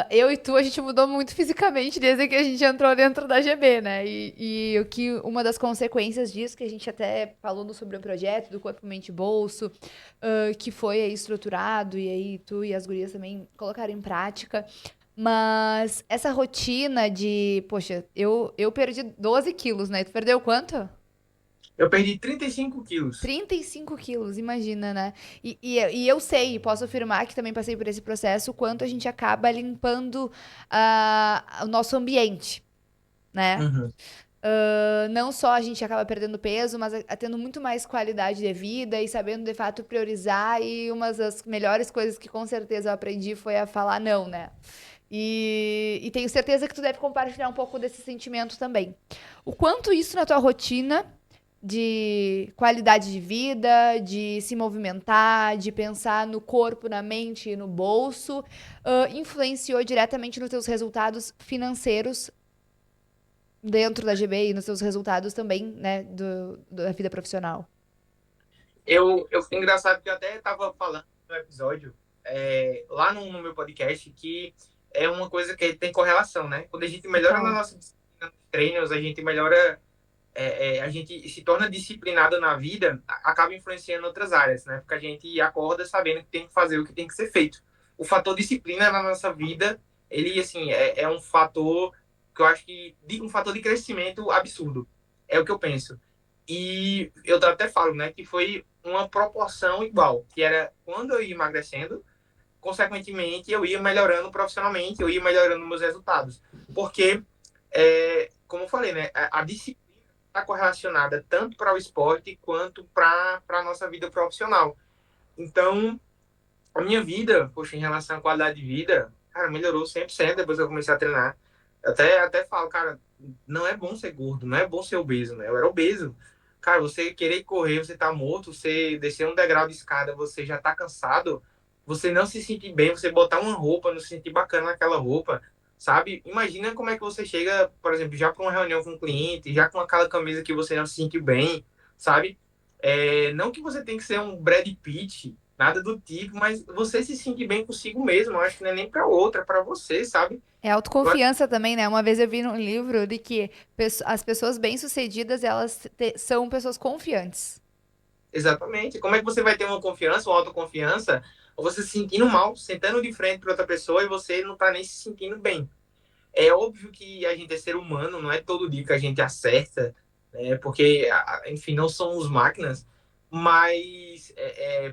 eu e tu, a gente mudou muito fisicamente desde que a gente entrou dentro da GB, né? E o que uma das consequências disso, que a gente até falou sobre o projeto do Corpo Mente Bolso, que foi aí estruturado, e aí tu e as gurias também colocaram em prática. Mas essa rotina de, poxa, eu perdi 12 quilos, né? Tu perdeu quanto? Eu perdi 35 quilos. 35 quilos, imagina, né? E eu sei, posso afirmar que também passei por esse processo, o quanto a gente acaba limpando o nosso ambiente, né? Uhum. Não só a gente acaba perdendo peso, mas tendo muito mais qualidade de vida e sabendo de fato priorizar. E uma das melhores coisas que com certeza eu aprendi foi a falar não, né? E tenho certeza que tu deve compartilhar um pouco desse sentimento também. O quanto isso na tua rotina de qualidade de vida, de se movimentar, de pensar no corpo, na mente e no bolso, influenciou diretamente nos teus resultados financeiros dentro da GB e nos seus resultados também, né, da vida profissional. Engraçado que eu até estava falando no episódio, lá no meu podcast, que é uma coisa que tem correlação, né? Quando a gente melhora na nossa disciplina nos treinos, a gente melhora, a gente se torna disciplinado na vida, acaba influenciando outras áreas, né? Porque a gente acorda sabendo que tem que fazer o que tem que ser feito. O fator disciplina na nossa vida, ele, assim, é um fator que eu acho que, um fator de crescimento absurdo. É o que eu penso. E eu até falo, né, que foi uma proporção igual, que era quando eu ia emagrecendo, consequentemente eu ia melhorando profissionalmente, eu ia melhorando meus resultados. Porque, como eu falei, né, a disciplina está correlacionada tanto para o esporte quanto para a nossa vida profissional. Então, a minha vida, poxa, em relação à qualidade de vida, cara, melhorou 100% depois que eu comecei a treinar. Eu até falo, cara, não é bom ser gordo, não é bom ser obeso, né? Eu era obeso. Cara, você querer correr, você tá morto, você descer um degrau de escada, você já tá cansado, você não se sentir bem, você botar uma roupa, não se sentir bacana naquela roupa, sabe? Imagina como é que você chega, por exemplo, já para uma reunião com um cliente, já com aquela camisa que você não se sente bem, sabe? Não que você tem que ser um Brad Pitt, nada do tipo, mas você se sente bem consigo mesmo. Eu acho que não é nem para outra, é para você, sabe? É autoconfiança também, né? Uma vez eu vi num livro de que as pessoas bem-sucedidas, elas são pessoas confiantes. Exatamente. Como é que você vai ter uma confiança, uma autoconfiança, ou você se sentindo mal, sentando de frente para outra pessoa e você não tá nem se sentindo bem? É óbvio que a gente é ser humano, não é todo dia que a gente acerta, né? Porque, enfim, não somos máquinas, mas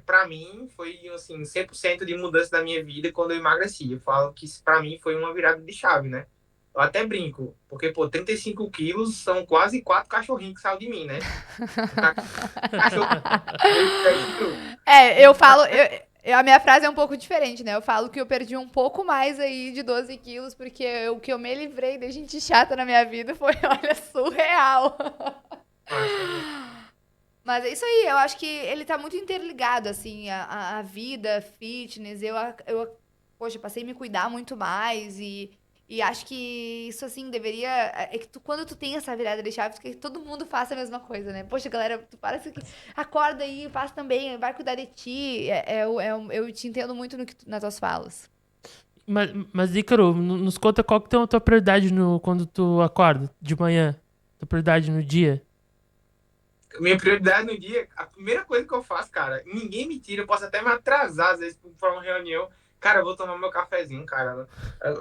para mim foi assim 100% de mudança da minha vida quando eu emagreci. Eu falo que para mim foi uma virada de chave, né? Eu até brinco, porque, pô, 35 quilos são quase 4 cachorrinhos que saem de mim, né? Cachorro. Eu falo. A minha frase é um pouco diferente, né? Eu falo que eu perdi um pouco mais aí de 12 quilos, porque o que eu me livrei de gente chata na minha vida foi, olha, surreal. Mas é isso aí, eu acho que ele tá muito interligado, assim, a vida, fitness. Poxa, passei a me cuidar muito mais e acho que isso, assim, deveria. É que quando tu tem essa virada de chave, que todo mundo faça a mesma coisa, né? Poxa, galera, tu parece que acorda aí, faz também, vai cuidar de ti. Eu te entendo muito nas tuas falas. Mas Ícaro, nos conta qual que é a tua prioridade quando tu acorda de manhã? Tua prioridade no dia? Minha prioridade no dia, a primeira coisa que eu faço, cara, ninguém me tira, eu posso até me atrasar, às vezes, para uma reunião. Cara, eu vou tomar meu cafezinho, cara.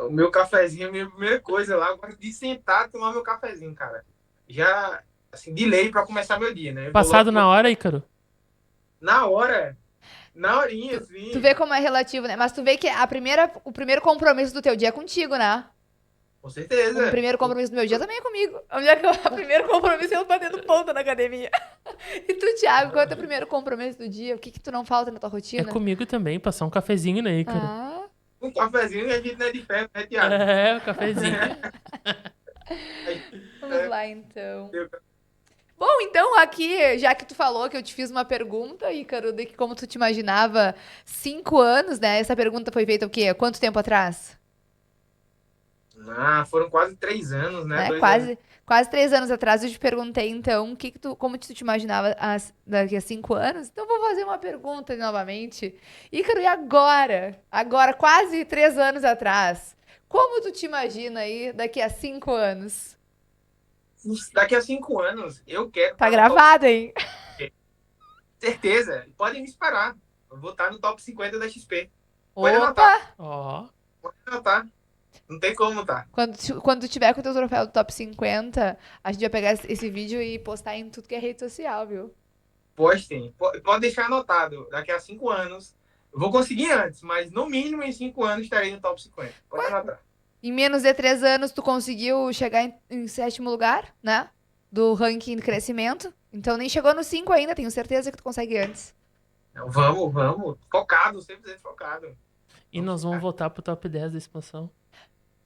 O meu cafezinho é a minha primeira coisa lá. Eu gosto de sentar e tomar meu cafezinho, cara. Já, assim, de lei para começar meu dia, né? Passado na hora, Ícaro? Na hora, na horinha, assim. Tu vê como é relativo, né? Mas tu vê que o primeiro compromisso do teu dia é contigo, né? Com certeza. O primeiro compromisso do meu dia também é comigo. O primeiro compromisso é eu batendo ponta na academia. E tu, Thiago, qual é o teu primeiro compromisso do dia? O que tu não falta na tua rotina? É comigo também, passar um cafezinho, né, Ícaro? Um cafezinho a gente não é de ferro, né, Thiago? Um cafezinho. Vamos lá, então. Bom, então aqui, já que tu falou que eu te fiz uma pergunta, Ícaro, de que como tu te imaginava 5 anos, né? Essa pergunta foi feita o quê? Quanto tempo atrás? Foram quase 3 anos, né? Quase 3 anos atrás eu te perguntei, então, como tu te imaginava daqui a 5 anos? Então vou fazer uma pergunta novamente. Ícaro, e agora? Agora, quase 3 anos atrás, como tu te imagina aí daqui a 5 anos? Daqui a 5 anos, eu quero... Tá gravado, hein? Certeza. Podem me esperar. Eu vou estar no top 50 da XP. Pode anotar. Pode anotar. Não tem como, tá? Quando tiver com o teu troféu do top 50, a gente vai pegar esse vídeo e postar em tudo que é rede social, viu? Postem. Pode deixar anotado. Daqui a 5 anos. Eu vou conseguir antes, mas no mínimo em 5 anos estarei no top 50. Pode anotar. Em menos de 3 anos, tu conseguiu chegar em 7º lugar, né? do ranking de crescimento. Então nem chegou no 5 ainda, tenho certeza que tu consegue antes. Então, vamos. Focado, 100% focado. E nós vamos voltar pro top 10 da expansão.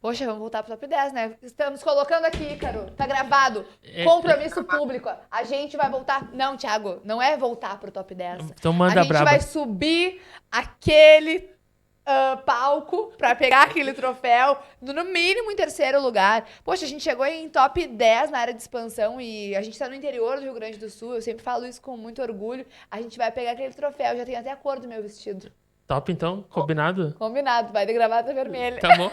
Poxa, vamos voltar pro top 10, né? Estamos colocando aqui, Ícaro. Tá gravado. É, Compromisso público. A gente vai voltar. Não, Thiago, não é voltar pro top 10. Então manda a gente braba. vai subir aquele palco pra pegar aquele troféu, no mínimo em terceiro lugar. Poxa, a gente chegou em top 10 na área de expansão e a gente tá no interior do Rio Grande do Sul. Eu sempre falo isso com muito orgulho. A gente vai pegar aquele troféu. Já tenho até a cor do meu vestido. Top, então? Combinado? Combinado, vai de gravata vermelha. Tá bom.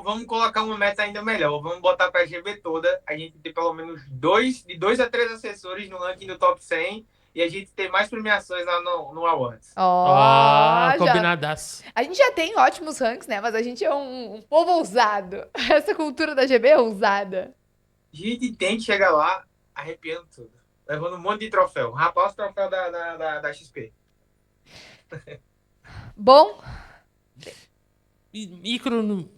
Vamos colocar uma meta ainda melhor. Vamos botar pra GB toda. A gente ter pelo menos de 2 a 3 assessores no ranking do top 100 e a gente ter mais premiações lá no Awards. Combinadaço. A gente já tem ótimos ranks, né? Mas a gente é um povo ousado. Essa cultura da GB é ousada. A gente tem que chegar lá arrepiando tudo. Levando um monte de troféu. Rapaz, os troféus da XP. Bom, Ícaro,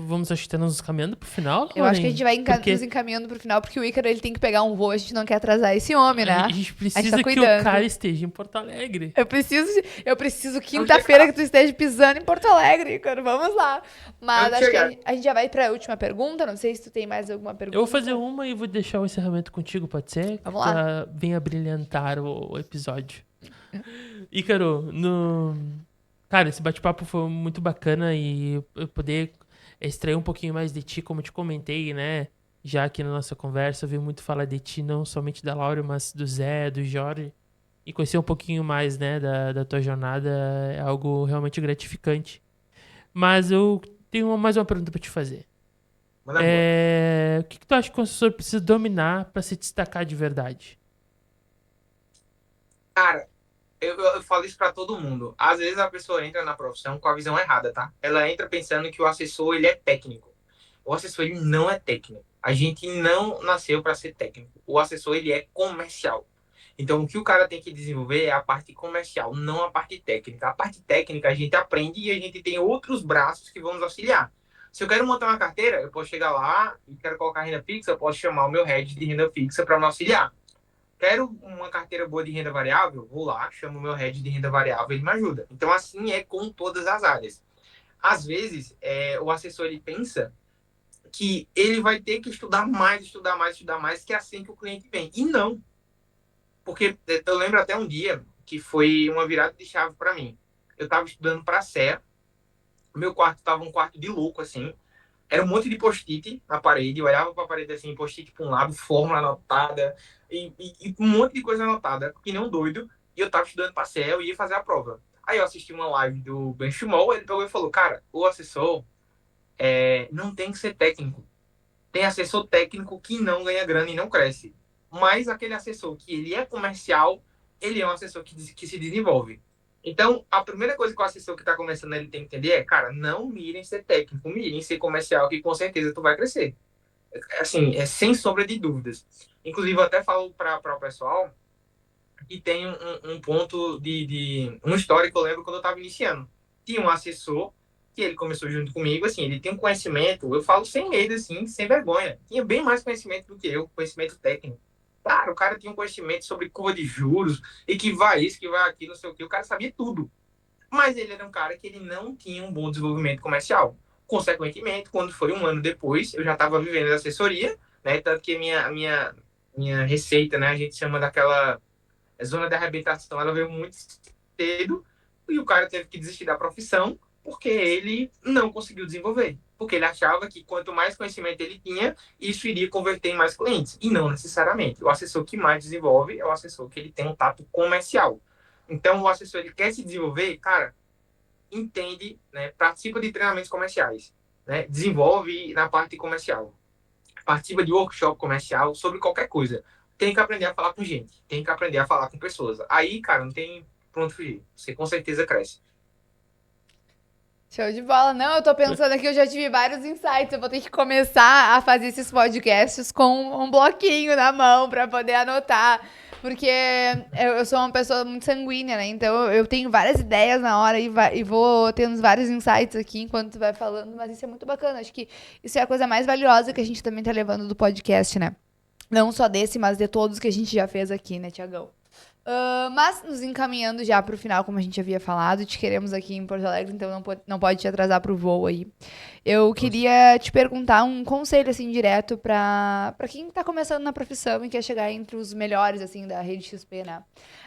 vamos acho que tá nos caminhando pro final, eu acho que a Lauren? gente vai Porque nos encaminhando pro final, porque o Ícaro ele tem que pegar um voo, a gente não quer atrasar esse homem, né? A gente precisa tá que cuidando. o cara esteja em Porto Alegre. Eu preciso quinta-feira que tu esteja pisando em Porto Alegre, Ícaro. Vamos lá. Mas Vamos acho chegar. que a gente já vai pra última pergunta. Não sei se tu tem mais alguma pergunta. Eu vou fazer uma e vou deixar o encerramento contigo, pode ser? Vamos lá. Pra venha brilhantar o episódio. Ícaro, cara, esse bate-papo foi muito bacana e eu poder extrair um pouquinho mais de ti, como eu te comentei, né? Já aqui na nossa conversa, eu vi muito falar de ti, não somente da Laura, mas do Zé, do Jorge. E conhecer um pouquinho mais, né, da tua jornada é algo realmente gratificante. Mas eu tenho mais uma pergunta pra te fazer. Manda boa. O que tu acha que o assessor precisa dominar pra se destacar de verdade? Cara, eu falo isso pra todo mundo. Às vezes a pessoa entra na profissão com a visão errada, tá? Ela entra pensando que o assessor, ele é técnico. O assessor, ele não é técnico. A gente não nasceu para ser técnico. O assessor, ele é comercial. Então, o que o cara tem que desenvolver é a parte comercial, não a parte técnica. A parte técnica a gente aprende e a gente tem outros braços que vão nos auxiliar. Se eu quero montar uma carteira, eu posso chegar lá e quero colocar renda fixa, eu posso chamar o meu head de renda fixa para me auxiliar. Quero uma carteira boa de renda variável? Vou lá, chamo o meu head de renda variável, ele me ajuda. Então, assim é com todas as áreas. Às vezes, o assessor ele pensa que ele vai ter que estudar mais, que é assim que o cliente vem. E não. Porque eu lembro até um dia que foi uma virada de chave para mim. Eu estava estudando para a CEA, meu quarto estava um quarto de louco, assim. Era um monte de post-it na parede, eu olhava para a parede assim, post-it para um lado, fórmula anotada, e um monte de coisa anotada, que nem um doido, e eu estava estudando para a CEA, eu ia fazer a prova. Aí eu assisti uma live do Ben Schumol, ele pegou e falou, cara, o assessor não tem que ser técnico. Tem assessor técnico que não ganha grana e não cresce. Mas aquele assessor que ele é comercial, ele é um assessor que se desenvolve. Então, a primeira coisa que o assessor que está começando ele tem que entender é, cara, não mirem ser técnico, mirem ser comercial, que com certeza tu vai crescer. Assim, sem sombra de dúvidas. Inclusive, eu até falo para o pessoal que tem um ponto uma história que eu lembro quando eu estava iniciando. Tinha um assessor que ele começou junto comigo, assim, ele tem um conhecimento, eu falo sem medo, assim, sem vergonha. Tinha bem mais conhecimento do que eu, conhecimento técnico. Claro, o cara tinha um conhecimento sobre curva de juros, e que vai isso, que vai aquilo, não sei o que, o cara sabia tudo. Mas ele era um cara que ele não tinha um bom desenvolvimento comercial. Consequentemente, quando foi um ano depois, eu já estava vivendo a assessoria, né, tanto que minha receita, né, a gente chama daquela zona de arrebentação, ela veio muito cedo, e o cara teve que desistir da profissão, porque ele não conseguiu desenvolver. Porque ele achava que quanto mais conhecimento ele tinha, isso iria converter em mais clientes. E não necessariamente. O assessor que mais desenvolve é o assessor que ele tem um tato comercial. Então, o assessor ele quer se desenvolver, cara, entende, né, participa de treinamentos comerciais, né, desenvolve na parte comercial, participa de workshop comercial sobre qualquer coisa. Tem que aprender a falar com gente, tem que aprender a falar com pessoas. Aí, cara, não tem pra onde fugir. Você com certeza cresce. Show de bola. Não, eu tô pensando aqui, eu já tive vários insights. Eu vou ter que começar a fazer esses podcasts com um bloquinho na mão pra poder anotar. Porque eu sou uma pessoa muito sanguínea, né? Então eu tenho várias ideias na hora e vou tendo vários insights aqui enquanto tu vai falando. Mas isso é muito bacana. Acho que isso é a coisa mais valiosa que a gente também tá levando do podcast, né? Não só desse, mas de todos que a gente já fez aqui, né, Tiagão? Mas nos encaminhando já pro final, como a gente havia falado, te queremos aqui em Porto Alegre, então não pode te atrasar pro voo aí. Eu queria te perguntar um conselho, assim, direto pra quem tá começando na profissão e quer chegar entre os melhores, assim, da rede XP, né?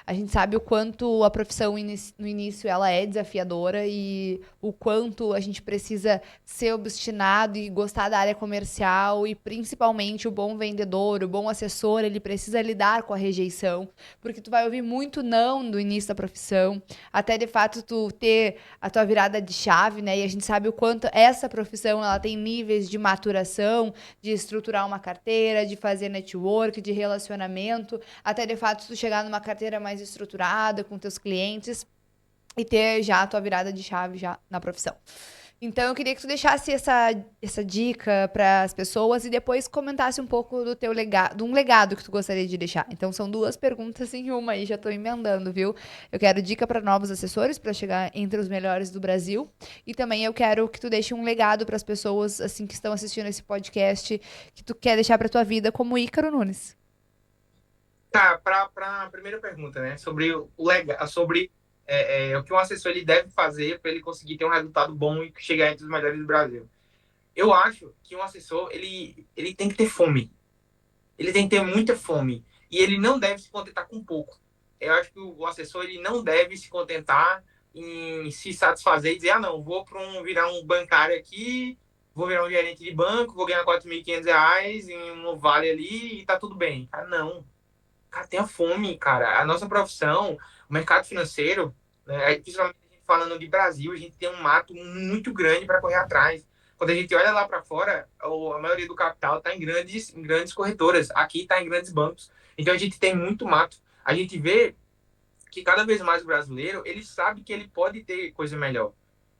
A gente sabe o quanto a profissão no início ela é desafiadora e o quanto a gente precisa ser obstinado e gostar da área comercial e principalmente o bom vendedor, o bom assessor, ele precisa lidar com a rejeição, porque tu vai ouvir muito não no início da profissão, até de fato tu ter a tua virada de chave, né? E a gente sabe o quanto essa profissão ela tem níveis de maturação, de estruturar uma carteira, de fazer network, de relacionamento, até de fato tu chegar numa carteira mais estruturada com teus clientes e ter já a tua virada de chave já na profissão. Então, eu queria que tu deixasse essa dica para as pessoas e depois comentasse um pouco do teu legado, de um legado que tu gostaria de deixar. Então, são duas perguntas em uma aí, já tô emendando, viu? Eu quero dica para novos assessores para chegar entre os melhores do Brasil e também eu quero que tu deixe um legado para as pessoas assim que estão assistindo esse podcast que tu quer deixar para tua vida como Ícaro Nunes. Tá, para a primeira pergunta, né? Sobre o legal, sobre o que um assessor ele deve fazer para ele conseguir ter um resultado bom e chegar entre os melhores do Brasil. Eu acho que um assessor ele tem que ter fome. Ele tem que ter muita fome e ele não deve se contentar com pouco. Eu acho que o assessor ele não deve se contentar em se satisfazer e dizer, ah, não, vou virar um bancário aqui, vou virar um gerente de banco, vou ganhar R$ 4.500 em um vale ali e tá tudo bem. Ah, não. Cara, tenha fome, cara. A nossa profissão, o mercado financeiro, né, principalmente a gente falando de Brasil, a gente tem um mato muito grande para correr atrás. Quando a gente olha lá para fora, a maioria do capital está em grandes corretoras. Aqui está em grandes bancos. Então a gente tem muito mato. A gente vê que cada vez mais o brasileiro, ele sabe que ele pode ter coisa melhor.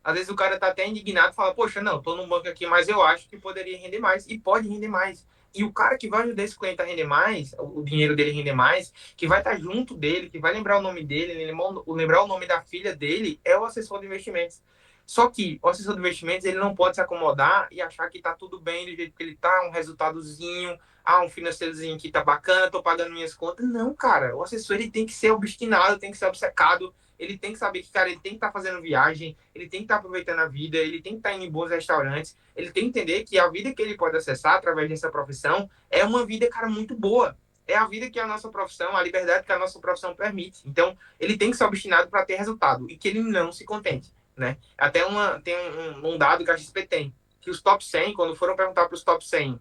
Às vezes o cara tá até indignado e fala, poxa, não, tô num banco aqui, mas eu acho que poderia render mais. E pode render mais. E o cara que vai ajudar esse cliente a render mais, o dinheiro dele render mais, que vai estar junto dele, que vai lembrar o nome dele, lembrar o nome da filha dele, é o assessor de investimentos. Só que o assessor de investimentos, ele não pode se acomodar e achar que tá tudo bem do jeito que ele tá, um resultadozinho, um financeirozinho que tá bacana, tô pagando minhas contas. Não, cara, o assessor ele tem que ser obstinado, tem que ser obcecado, ele tem que saber que, cara, ele tem que estar fazendo viagem, ele tem que estar aproveitando a vida, ele tem que estar indo em bons restaurantes, ele tem que entender que a vida que ele pode acessar através dessa profissão é uma vida, cara, muito boa. É a vida que a nossa profissão, a liberdade que a nossa profissão permite. Então, ele tem que ser obstinado para ter resultado e que ele não se contente, né? Até tem um dado que a XP tem, que os top 100, quando foram perguntar para os top 100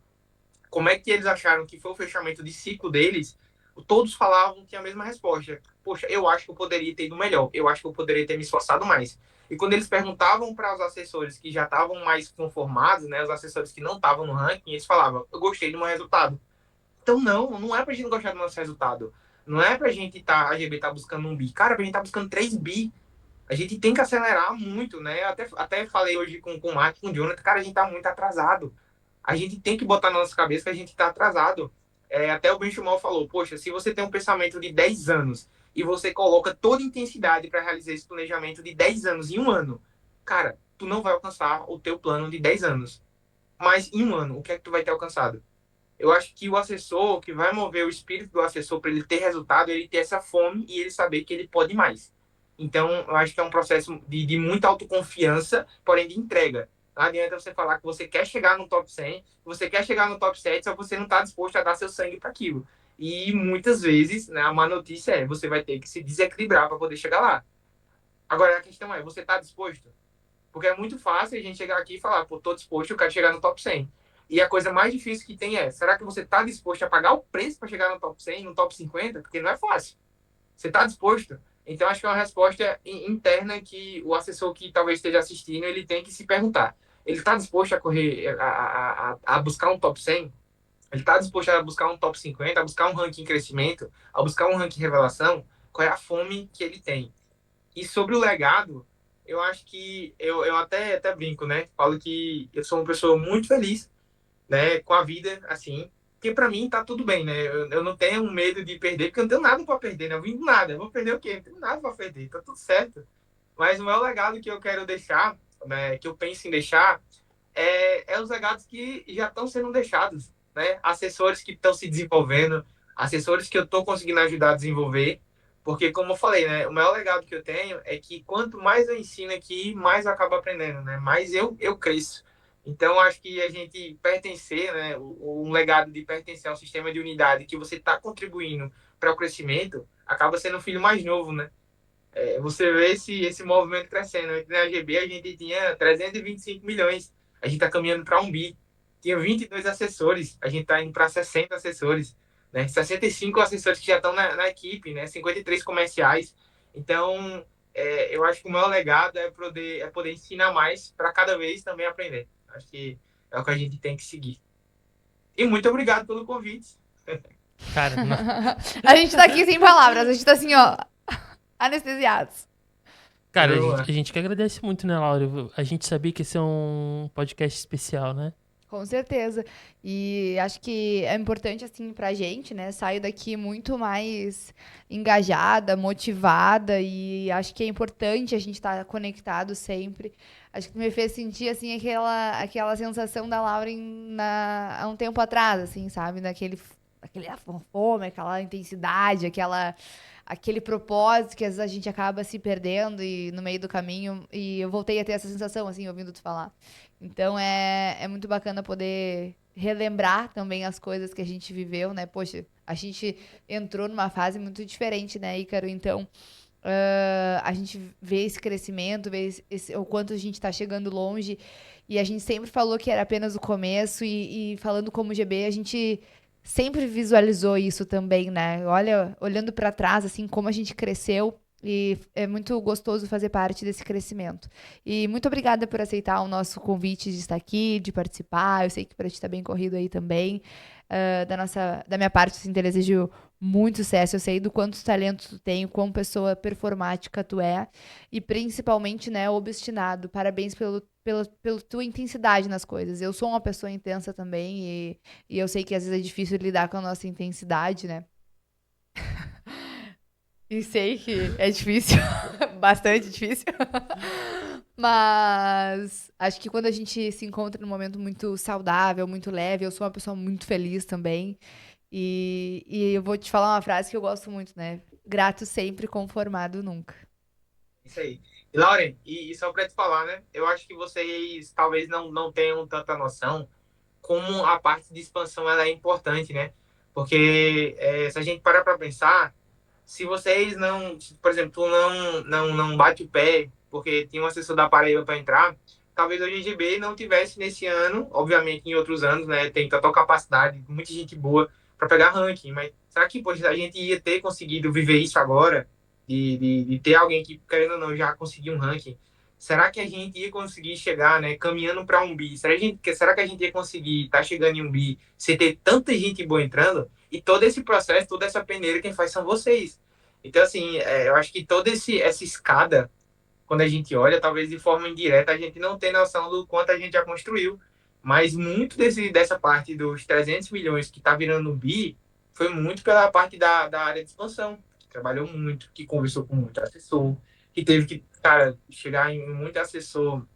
como é que eles acharam que foi o fechamento de ciclo deles, todos falavam que a mesma resposta. Poxa, eu acho que eu poderia ter ido melhor, eu acho que eu poderia ter me esforçado mais. E quando eles perguntavam para os assessores que já estavam mais conformados, né, os assessores que não estavam no ranking, eles falavam, eu gostei do meu resultado. Então não é para a gente gostar do nosso resultado. Não é para a gente a GB tá buscando 1 bi. Cara, a gente tá buscando 3 bi. A gente tem que acelerar muito, né? Até falei hoje com o Mark, com o Jonathan, cara, a gente tá muito atrasado. A gente tem que botar na nossa cabeça que a gente está atrasado. Até o Benchimol falou, poxa, se você tem um pensamento de 10 anos e você coloca toda a intensidade para realizar esse planejamento de 10 anos em um ano, cara, tu não vai alcançar o teu plano de 10 anos. Mas em um ano, o que é que tu vai ter alcançado? Eu acho que o assessor, que vai mover o espírito do assessor para ele ter resultado, ele ter essa fome e ele saber que ele pode mais. Então, eu acho que é um processo de muita autoconfiança, porém de entrega. Não adianta você falar que você quer chegar no top 100, que você quer chegar no top 7, só que você não está disposto a dar seu sangue para aquilo. E muitas vezes, né, a má notícia é você vai ter que se desequilibrar para poder chegar lá. Agora, a questão é, você está disposto? Porque é muito fácil a gente chegar aqui e falar, pô, tô disposto, eu quero chegar no top 100. E a coisa mais difícil que tem é, será que você está disposto a pagar o preço para chegar no top 100, no top 50? Porque não é fácil. Você está disposto? Então, acho que é uma resposta interna que o assessor que talvez esteja assistindo, ele tem que se perguntar. Ele está disposto a correr, a buscar um top 100? Ele está disposto a buscar um top 50, a buscar um ranking em crescimento, a buscar um ranking revelação? Qual é a fome que ele tem? E sobre o legado, eu acho que eu até brinco, né? Falo que eu sou uma pessoa muito feliz, né, com a vida, assim, porque pra mim tá tudo bem, né? Eu não tenho medo de perder, porque eu não tenho nada pra perder, né? Eu vim do nada, eu vou perder o quê? Não tenho nada pra perder, tá tudo certo. Mas o maior legado que eu quero deixar, né, que eu penso em deixar, é os legados que já estão sendo deixados, né? Assessores que estão se desenvolvendo, assessores que eu estou conseguindo ajudar a desenvolver, porque como eu falei, né, o maior legado que eu tenho é que quanto mais eu ensino aqui, mais eu acabo aprendendo, né? Mais eu cresço. Então, acho que a gente pertencer, né, um legado de pertencer ao sistema de unidade que você está contribuindo para o crescimento, acaba sendo o filho mais novo, né? Você vê esse movimento crescendo. Na GB a gente tinha 325 milhões. A gente está caminhando para 1 bi. Tinha 22 assessores. A gente está indo para 60 assessores. Né? 65 assessores que já estão na equipe, né? 53 comerciais. Então, eu acho que o maior legado é poder ensinar mais para cada vez também aprender. Acho que é o que a gente tem que seguir. E muito obrigado pelo convite. Cara, não. A gente tá aqui sem palavras, a gente tá assim, ó, anestesiados. Cara, a Eu, gente, a gente que agradece muito, né, Laura? A gente sabia que esse é um podcast especial, né? Com certeza. E acho que é importante, assim, pra gente, né? Saio daqui muito mais engajada, motivada. E acho que é importante a gente estar conectado sempre. Acho que me fez sentir, assim, aquela sensação da Lauren há um tempo atrás, assim, sabe? Aquele fome, aquela intensidade, aquele propósito que às vezes a gente acaba se perdendo e no meio do caminho. E eu voltei a ter essa sensação, assim, ouvindo tu falar. Então é muito bacana poder relembrar também as coisas que a gente viveu, né? Poxa, a gente entrou numa fase muito diferente, né, Ícaro? Então, a gente vê esse crescimento, vê o quanto a gente está chegando longe. E a gente sempre falou que era apenas o começo. E falando como GB, a gente sempre visualizou isso também, né? Olha, olhando para trás, assim, como a gente cresceu. E é muito gostoso fazer parte desse crescimento. E muito obrigada por aceitar o nosso convite de estar aqui, de participar. Eu sei que para ti está bem corrido aí também. Da minha parte, assim, te desejo muito sucesso. Eu sei do quantos talentos tu tem, quão pessoa performática tu é. E principalmente, né, obstinado. Parabéns pela tua intensidade nas coisas. Eu sou uma pessoa intensa também. E eu sei que às vezes é difícil lidar com a nossa intensidade, né? E sei que é difícil, bastante difícil. Mas acho que quando a gente se encontra num momento muito saudável, muito leve, eu sou uma pessoa muito feliz também. E eu vou te falar uma frase que eu gosto muito, né? Grato sempre, conformado nunca. Isso aí. E, Lauren, e só para te falar, né? Eu acho que vocês talvez não tenham tanta noção como a parte de expansão ela é importante, né? Porque se a gente parar para pensar, se vocês não, por exemplo, tu não bate o pé porque tinha um assessor da Paraíba para entrar, talvez o GGB não tivesse nesse ano, obviamente em outros anos, né? Tem total capacidade, muita gente boa para pegar ranking, mas será que poxa, a gente ia ter conseguido viver isso agora? De ter alguém que, querendo ou não, já conseguiu um ranking? Será que a gente ia conseguir chegar, né, caminhando para 1 bi? Será que a gente ia conseguir estar chegando em 1 bi sem ter tanta gente boa entrando? E todo esse processo, toda essa peneira, quem faz são vocês. Então, assim, eu acho que toda essa escada, quando a gente olha, talvez de forma indireta, a gente não tem noção do quanto a gente já construiu. Mas muito dessa parte dos 300 milhões que está virando 1 bi foi muito pela parte da área de expansão, que trabalhou muito, que conversou com muito assessor, que teve que, cara, chegar em muito assessor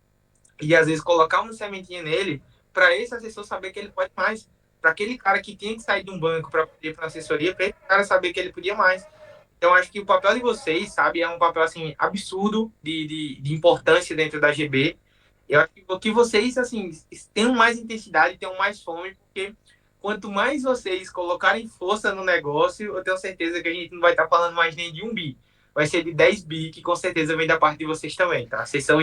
e às vezes colocar uma sementinha nele para esse assessor saber que ele pode mais. Para aquele cara que tinha que sair de um banco para ir para uma assessoria, para esse cara saber que ele podia mais. Então, acho que o papel de vocês, sabe, é um papel, assim, absurdo de importância dentro da GB. Eu acho que vocês, assim, tenham mais intensidade, tenham mais fome, porque quanto mais vocês colocarem força no negócio, eu tenho certeza que a gente não vai estar falando mais nem de 1 bi. Vai ser de 10 bi, que com certeza vem da parte de vocês também, tá? Vocês são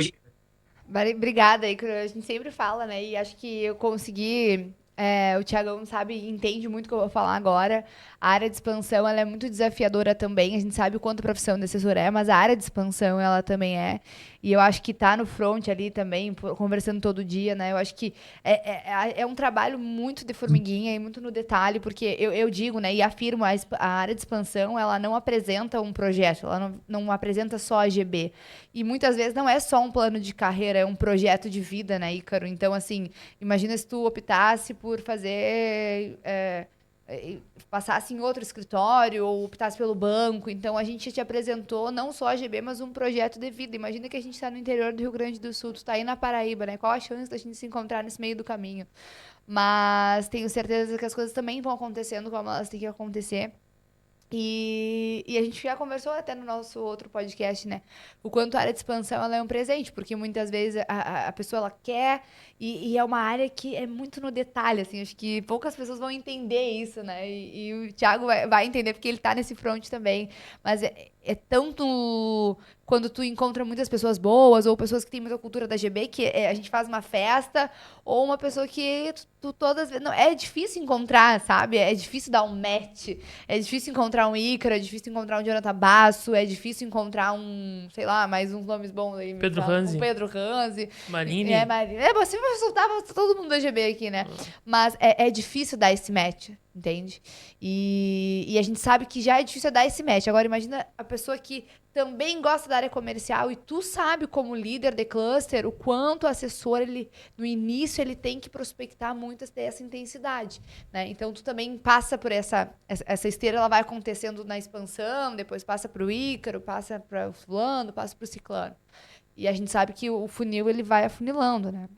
Obrigada, Icaro. A gente sempre fala, né? E acho que eu consegui o Thiagão sabe, entende muito o que eu vou falar agora. A área de expansão, ela é muito desafiadora também. A gente sabe o quanto a profissão de assessor é, mas a área de expansão, ela também é. E eu acho que tá no front ali também, conversando todo dia, né? Eu acho que é um trabalho muito de formiguinha e muito no detalhe, porque eu digo, né, e afirmo, a área de expansão, ela não apresenta um projeto, ela não apresenta só a GB. E muitas vezes não é só um plano de carreira, é um projeto de vida, né, Ícaro? Então, assim, imagina se tu optasse por fazer... passasse em outro escritório ou optasse pelo banco. Então, a gente te apresentou não só a GB, mas um projeto de vida. Imagina que a gente está no interior do Rio Grande do Sul, tu tá aí na Paraíba, né? Qual a chance da gente se encontrar nesse meio do caminho? Mas tenho certeza que as coisas também vão acontecendo como elas têm que acontecer. E a gente já conversou até no nosso outro podcast, né? O quanto a área de expansão ela é um presente, porque muitas vezes a pessoa ela quer e é uma área que é muito no detalhe, assim. Acho que poucas pessoas vão entender isso, né? E o Thiago vai entender porque ele tá nesse front também. Mas é tanto quando tu encontra muitas pessoas boas ou pessoas que têm muita cultura da GB, que a gente faz uma festa, ou uma pessoa que tu todas... Não, é difícil encontrar, sabe? É difícil dar um match. É difícil encontrar um Ícaro, é difícil encontrar um Jonathan Basso, é difícil encontrar um, sei lá, mais uns nomes bons aí. Pedro Ranzi. Um Pedro Ranzi. Marine. Marine. Você vai soltar todo mundo da GB aqui, né? Mas é difícil dar esse match, entende? E a gente sabe que já é difícil dar esse match. Agora, imagina a pessoa que também gosta da área comercial e tu sabe, como líder de cluster, o quanto o assessor, no início, ele tem que prospectar muito ter essa intensidade, né? Então, tu também passa por essa esteira, ela vai acontecendo na expansão, depois passa para o Ícaro, passa para o fulano, passa para o ciclano. E a gente sabe que o funil, ele vai afunilando, né?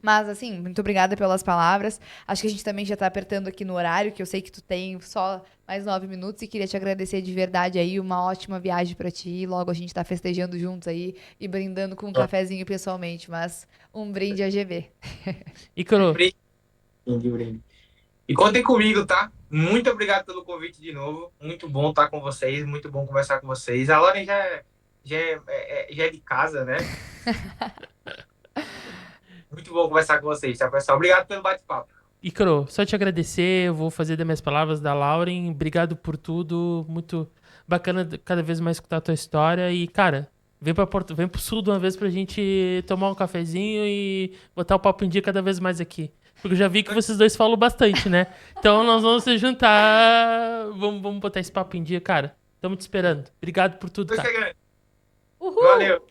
Mas, assim, muito obrigada pelas palavras. Acho que a gente também já tá apertando aqui no horário, que eu sei que tu tem só mais 9 minutos e queria te agradecer de verdade aí. Uma ótima viagem pra ti. Logo a gente tá festejando juntos aí e brindando com um cafezinho pessoalmente. Mas um brinde a GB. Ícaro. Brinde. E contem comigo, tá? Muito obrigado pelo convite de novo. Muito bom estar com vocês, muito bom conversar com vocês. A Lauren já é de casa, né? Muito bom conversar com vocês, tá, pessoal? Obrigado pelo bate-papo. Ícaro, só te agradecer, eu vou fazer das minhas palavras da Lauren. Obrigado por tudo, muito bacana cada vez mais escutar a tua história. E, cara, vem pro sul de uma vez pra gente tomar um cafezinho e botar o papo em dia cada vez mais aqui. Porque eu já vi que vocês dois falam bastante, né? Então nós vamos se juntar, vamos botar esse papo em dia, cara. Estamos te esperando. Obrigado por tudo, Tô cara. chegando. Uhul! Valeu.